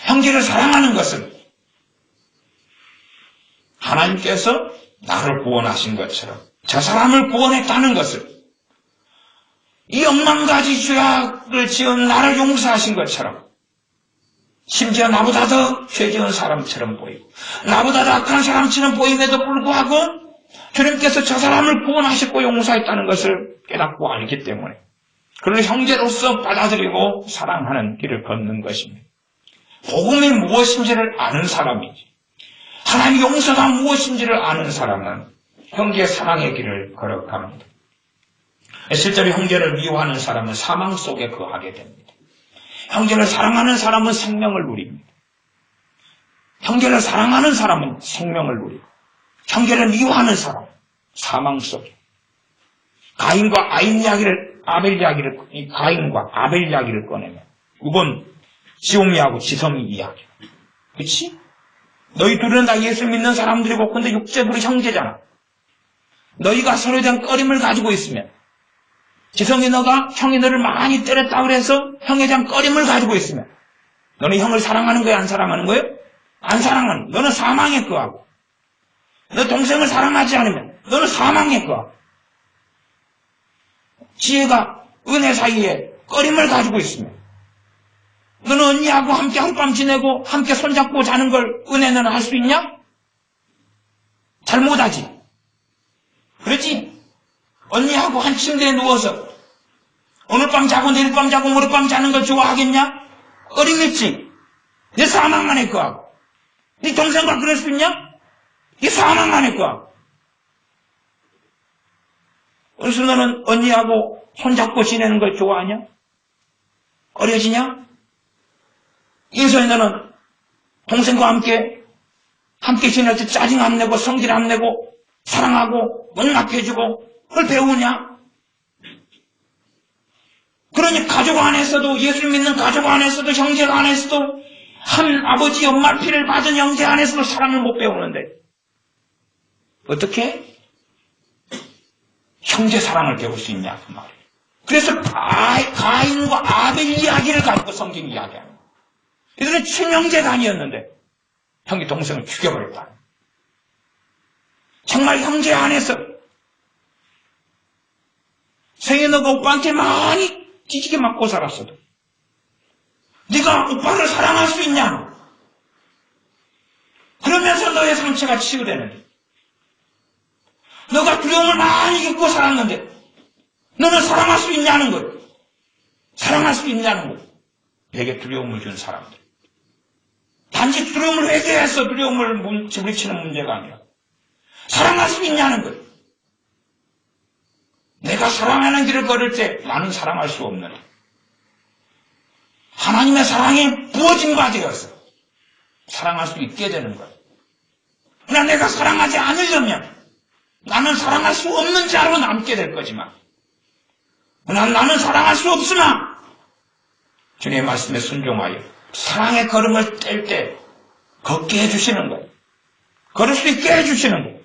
형제를 사랑하는 것은 하나님께서 나를 구원하신 것처럼 저 사람을 구원했다는 것을 이 억만가지 죄악을 지은 나를 용서하신 것처럼 심지어 나보다 더 죄 지은 사람처럼 보이고 나보다 더 악한 사람처럼 보임에도 불구하고 주님께서 저 사람을 구원하셨고 용서했다는 것을 깨닫고 알기 때문에 그를 형제로서 받아들이고 사랑하는 길을 걷는 것입니다. 복음이 무엇인지를 아는 사람이지 하나님의 용서가 무엇인지를 아는 사람은 형제 사랑의 길을 걸어갑니다. 실제로 형제를 미워하는 사람은 사망 속에 거하게 됩니다. 형제를 사랑하는 사람은 생명을 누립니다. 형제를 사랑하는 사람은 생명을 누리고 형제를 미워하는 사람은 사망 속에 가인과 아벨 이야기를 꺼내면 이건 지옥이하고 지성이 이야기. 그렇지? 너희 둘은 다 예수 믿는 사람들이고 근데 육체들이 형제잖아. 너희가 서로에 대한 꺼림을 가지고 있으면 지성이 너가 형이 너를 많이 때렸다 그래서 형에 대한 꺼림을 가지고 있으면 너는 형을 사랑하는 거야 안 사랑하는 거야? 안 사랑하는 거야. 너는 사망에 거하고 너 동생을 사랑하지 않으면 너는 사망에 거하고 지혜가 은혜 사이에 꺼림을 가지고 있으면 너는 언니하고 함께 하룻밤 지내고 함께 손잡고 자는 걸 은혜는 할 수 있냐? 잘 못하지. 그렇지? 언니하고 한 침대에 누워서 오늘 밤 자고 내일 밤 자고 모레 밤 자는 걸 좋아하겠냐? 어림없지. 네 사망 안에 거하고 네 동생과 그럴 수 있냐? 네 사망 안에 거하고 그래서 너는 언니하고 손잡고 지내는 걸 좋아하냐? 어려지냐? 인생에 너는 동생과 함께 지낼 때 짜증 안 내고 성질 안 내고 사랑하고 용납해주고 그걸 배우냐? 그러니 가족 안에서도 예수 믿는 가족 안에서도 형제 안에서도 한 아버지 엄마 피를 받은 형제 안에서도 사랑을 못 배우는데 어떻게? 형제 사랑을 배울 수 있냐 그 말이에요. 그래서 가인과 아벨 이야기를 가지고 성경이 이야기합니다. 이들은 친형제가 아니었는데 형이 동생을 죽여버렸다. 정말 형제 안에서 생애 너가 오빠한테 많이 뒤지게 맞고 살았어도 네가 오빠를 사랑할 수 있냐? 그러면서 너의 상처가 치유되는데 너가 두려움을 많이 겪고 살았는데 너는 사랑할 수 있냐는 거예요. 사랑할 수 있냐는 거예요. 내게 두려움을 준 사람들. 단지 두려움을 회개해서 두려움을 집으치는 문제가 아니라 사랑할 수 있냐는 거예요. 내가 사랑하는 길을 걸을 때 나는 사랑할 수 없는 하나님의 사랑에 부어진 바 되어서 사랑할 수 있게 되는 거예요. 그러나 내가 사랑하지 않으려면 나는 사랑할 수 없는 자로 남게 될 거지만 나는 사랑할 수 없으나 주님의 말씀에 순종하여 사랑의 걸음을 뗄 때 걷게 해주시는 거예요. 걸을 수 있게 해주시는 거예요.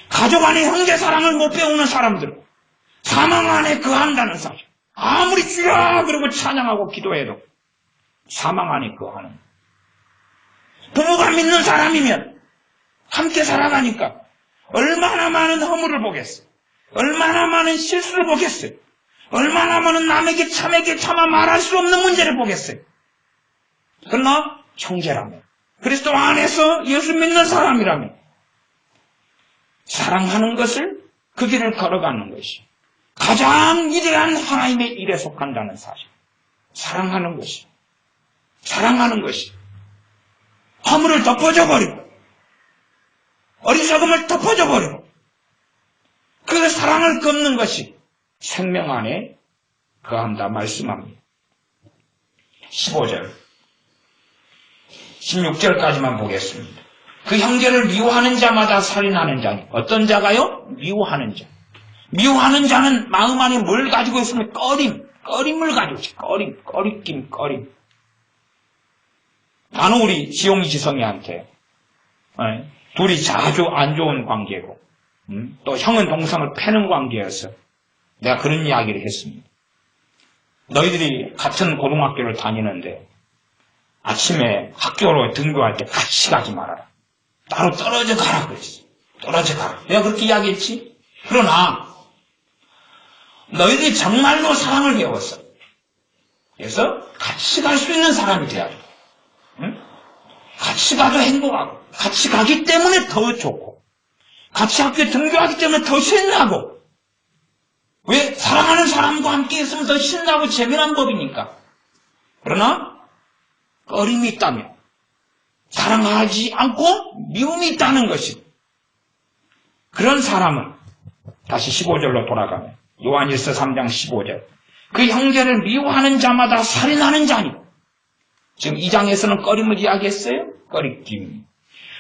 가족 안에 형제 사랑을 못 배우는 사람들은 사망 안에 거한다는 사실. 아무리 주여 그러고 찬양하고 기도해도 사망 안에 거하는 거예요. 부모가 믿는 사람이면 함께 살아가니까 얼마나 많은 허물을 보겠어요. 얼마나 많은 실수를 보겠어요. 얼마나 많은 남에게 참에게 참아 말할 수 없는 문제를 보겠어요. 그러나 형제라면 그리스도 안에서 예수 믿는 사람이라면 사랑하는 것을 그 길을 걸어가는 것이 가장 위대한 하나님의 일에 속한다는 사실. 사랑하는 것이 허물을 덮어줘 버리고 어리석음을 덮어줘 버리고 그 사랑을 걷는 것이 생명 안에 거한다 말씀합니다. 15절 16절까지만 보겠습니다. 그 형제를 미워하는 자마다 살인하는 자니 어떤 자가요? 미워하는 자. 미워하는 자는 마음 안에 뭘 가지고 있으면 꺼림을 가지고 있지. 꺼림. 나는 우리 지용이 지성이한테 둘이 자주 안 좋은 관계고 또 형은 동생을 패는 관계여서 내가 그런 이야기를 했습니다. 너희들이 같은 고등학교를 다니는데 아침에 학교로 등교할 때 같이 가지 말아라. 따로 떨어져 가라 그랬어. 떨어져 가라. 내가 그렇게 이야기했지? 그러나 너희들이 정말로 사랑을 배웠어. 그래서 같이 갈 수 있는 사람이 돼야 돼. 응? 같이 가도 행복하고 같이 가기 때문에 더 좋고 같이 학교에 등교하기 때문에 더 신나고 왜? 사랑하는 사람과 함께 있으면 더 신나고 재미난 법이니까. 그러나 꺼림이 있다면 사랑하지 않고 미움이 있다는 것이 그런 사람은 다시 15절로 돌아가면 요한일서 3장 15절 그 형제를 미워하는 자마다 살인하는 자니 지금 2장에서는 꺼림을 이야기했어요. 꺼리낌.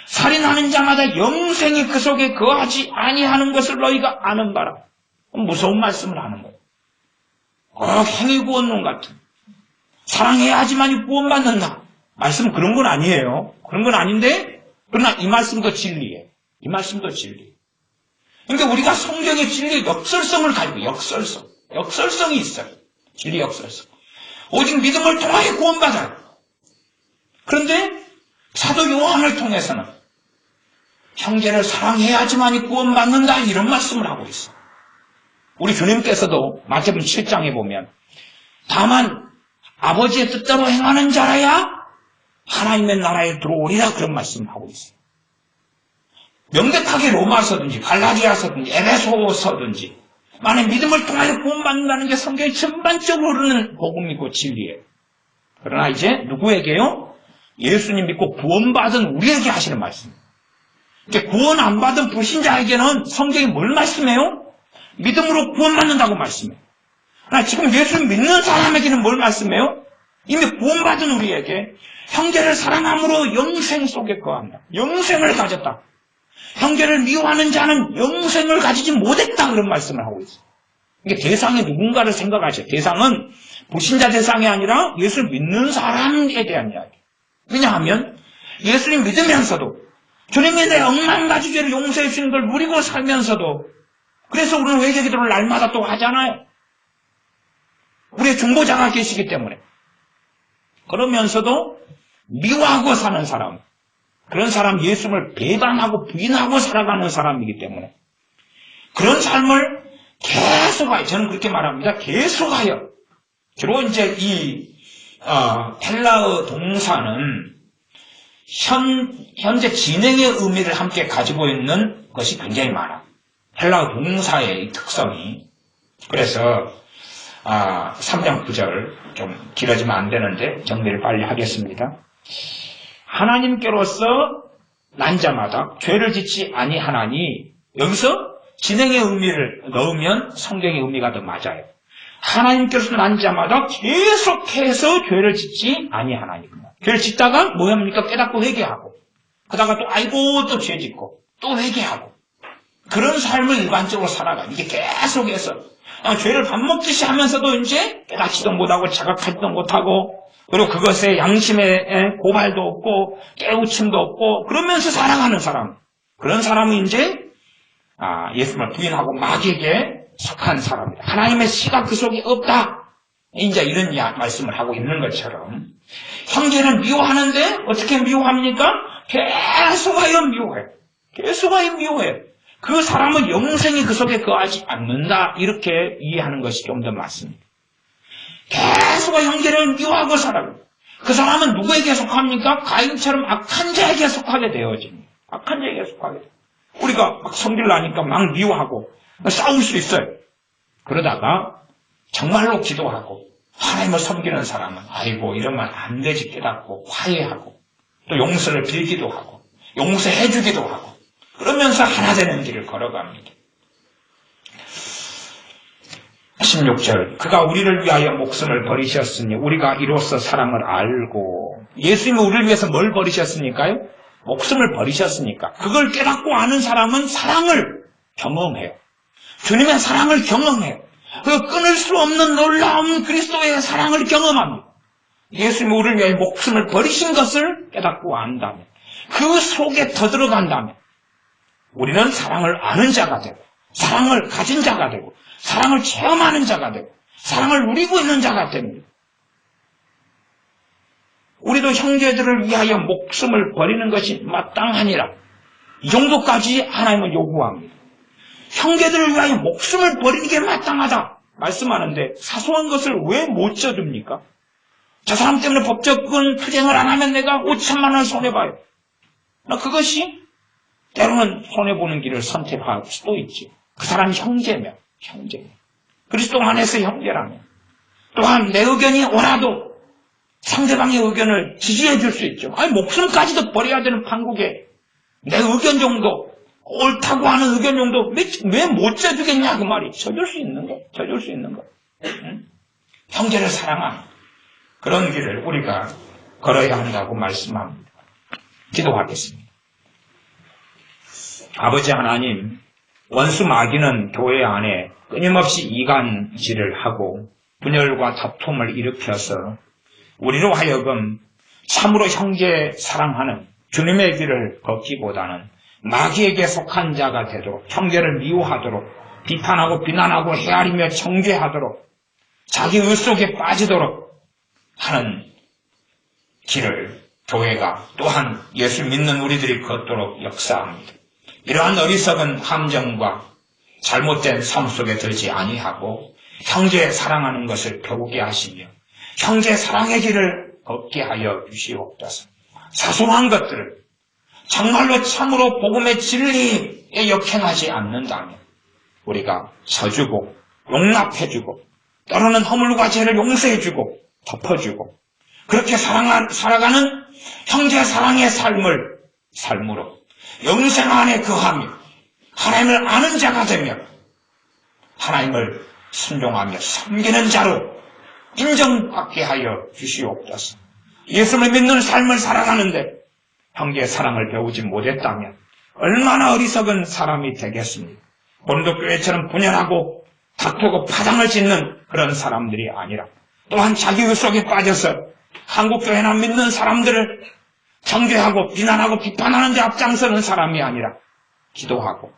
살인하는 자마다 영생이 그 속에 거하지 아니하는 것을 너희가 아는 바라. 무서운 말씀을 하는 거예요. 꼭 행위 구원론 같은. 사랑해야지만이 구원받는다. 말씀은 그런 건 아니에요. 그런 건 아닌데, 그러나 이 말씀도 진리예요. 이 말씀도 진리. 그러니까 우리가 성경의 진리의 역설성을 가지고, 역설성이 있어요. 진리 역설성. 오직 믿음을 통하여 구원받아요. 그런데 사도 요한을 통해서는 형제를 사랑해야지만이 구원받는다. 이런 말씀을 하고 있어요. 우리 주님께서도 마태복음 7장에 보면 다만 아버지의 뜻대로 행하는 자라야 하나님의 나라에 들어오리라 그런 말씀을 하고 있어요. 명백하게 로마서든지 갈라디아서든지 에베소서든지 만약 믿음을 통하여 구원받는다는 게 성경이 전반적으로 흐르는 복음이고 진리예요. 그러나 이제 누구에게요? 예수님 믿고 구원받은 우리에게 하시는 말씀. 이제 구원 안 받은 불신자에게는 성경이 뭘 말씀해요? 믿음으로 구원받는다고 말씀해요. 그러나 지금 예수를 믿는 사람에게는 뭘 말씀해요? 이미 구원받은 우리에게 형제를 사랑함으로 영생 속에 거한다. 영생을 가졌다. 형제를 미워하는 자는 영생을 가지지 못했다. 그런 말씀을 하고 있어요. 이게 대상이 누군가를 생각하셔요. 대상은 불신자 대상이 아니라 예수를 믿는 사람에 대한 이야기. 왜냐하면 예수님 믿으면서도 주님이 내 억만가지 죄를 용서해 주시는 걸 누리고 살면서도 그래서 우리는 회개기도를 날마다 또 하잖아요. 우리의 중보자가 계시기 때문에. 그러면서도 미워하고 사는 사람, 그런 사람 예수를 배반하고 부인하고 살아가는 사람이기 때문에 그런 삶을 계속하여, 저는 그렇게 말합니다. 계속하여. 주로 이제 이 헬라어 동사는 현재 진행의 의미를 함께 가지고 있는 것이 굉장히 많아. 헬라어 동사의 특성이. 그래서 3장 9절 좀 길어지면 안 되는데 정리를 빨리 하겠습니다. 하나님께로서 난 자마다 죄를 짓지 아니하나니, 여기서 진행의 의미를 넣으면 성경의 의미가 더 맞아요. 하나님께서 난 자마다 계속해서 죄를 짓지 아니하나니구나. 죄를 짓다가 뭐 합니까? 깨닫고 회개하고, 그러다가 또 아이고 또 죄 짓고 또 회개하고, 그런 삶을 일반적으로 살아가. 이게 계속해서 죄를 밥 먹듯이 하면서도 이제 깨닫지도 못하고 자각하지도 못하고, 그리고 그것에 양심에 고발도 없고 깨우침도 없고 그러면서 살아가는 사람, 그런 사람은 이제 예수님을 부인하고 마귀에게 속한 사람이다. 하나님의 씨가 그 속에 없다. 이제 이런 말씀을 하고 있는 것처럼 형제는 미워하는데 어떻게 미워합니까? 계속하여 미워해요. 계속하여 미워해요. 그 사람은 영생이 그 속에 거하지 않는다. 이렇게 이해하는 것이 좀 더 맞습니다. 계속 형제를 미워하고 살아요. 그 사람은 누구에게 속합니까? 가인처럼 악한 자에게 속하게 되어집니다. 악한 자에게 속하게 돼요. 우리가 막 성질 나니까 막 미워하고 싸울 수 있어요. 그러다가 정말로 기도하고 하나님을 섬기는 사람은 아이고 이러면 안 되지 깨닫고 화해하고 또 용서를 빌기도 하고 용서해 주기도 하고 그러면서 하나 되는 길을 걸어갑니다. 16절, 그가 우리를 위하여 목숨을 버리셨으니 우리가 이로써 사랑을 알고. 예수님이 우리를 위해서 뭘 버리셨습니까요? 목숨을 버리셨으니까. 그걸 깨닫고 아는 사람은 사랑을 경험해요. 주님의 사랑을 경험해요. 그 끊을 수 없는 놀라운 그리스도의 사랑을 경험합니다. 예수님이 우리를 위하여 목숨을 버리신 것을 깨닫고 안다면, 그 속에 더 들어간다면 우리는 사랑을 아는 자가 되고 사랑을 가진 자가 되고 사랑을 체험하는 자가 되고 사랑을 누리고 있는 자가 됩니다. 우리도 형제들을 위하여 목숨을 버리는 것이 마땅하니라. 이 정도까지 하나님은 요구합니다. 형제들을 위하여 목숨을 버리는 게 마땅하다 말씀하는데 사소한 것을 왜 못 져줍니까? 저 사람 때문에 법적인 투쟁을 안 하면 내가 5천만 원 손해봐요. 그것이 때로는 손해보는 길을 선택할 수도 있지. 그 사람이 형제면. 그리스도 안에서 형제라면. 또한 내 의견이 옳아도 상대방의 의견을 지지해 줄 수 있죠. 아니 목숨까지도 버려야 되는 판국에 내 의견 정도, 옳다고 하는 의견 정도 왜 못 져주겠냐 그 말이. 져줄 수 있는 거. 응? 형제를 사랑하는 그런 길을 우리가 걸어야 한다고 말씀합니다. 기도하겠습니다. 아버지 하나님, 원수 마귀는 교회 안에 끊임없이 이간질을 하고 분열과 다툼을 일으켜서 우리로 하여금 참으로 형제 사랑하는 주님의 길을 걷기보다는 마귀에게 속한 자가 되도록 형제를 미워하도록 비판하고 비난하고 헤아리며 정죄하도록 자기 의 속에 빠지도록 하는 길을 교회가 또한 예수 믿는 우리들이 걷도록 역사합니다. 이러한 어리석은 함정과 잘못된 삶 속에 들지 아니하고 형제 사랑하는 것을 배우게 하시며 형제 사랑의 길을 걷게 하여 주시옵소서. 사소한 것들을 정말로 참으로 복음의 진리에 역행하지 않는다면 우리가 서주고 용납해주고 때로는 허물과 죄를 용서해주고 덮어주고 그렇게 살아가는 형제 사랑의 삶으로 영생 안에 거하며 하나님을 아는 자가 되며 하나님을 순종하며 섬기는 자로 인정받게 하여 주시옵소서. 예수를 믿는 삶을 살아가는데 형제 사랑을 배우지 못했다면 얼마나 어리석은 사람이 되겠습니까? 본도교회처럼 분열하고 다투고 파장을 짓는 그런 사람들이 아니라 또한 자기 의 속에 빠져서 한국교회나 믿는 사람들을 정죄하고 비난하고 비판하는 데 앞장서는 사람이 아니라 기도하고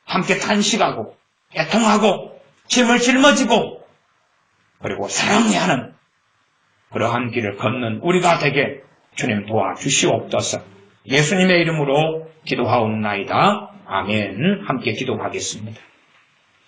함께 탄식하고 애통하고 짐을 짊어지고 그리고 사랑해야 하는 그러한 길을 걷는 우리가 되게 주님 도와주시옵소서. 예수님의 이름으로 기도하옵나이다. 아멘. 함께 기도하겠습니다.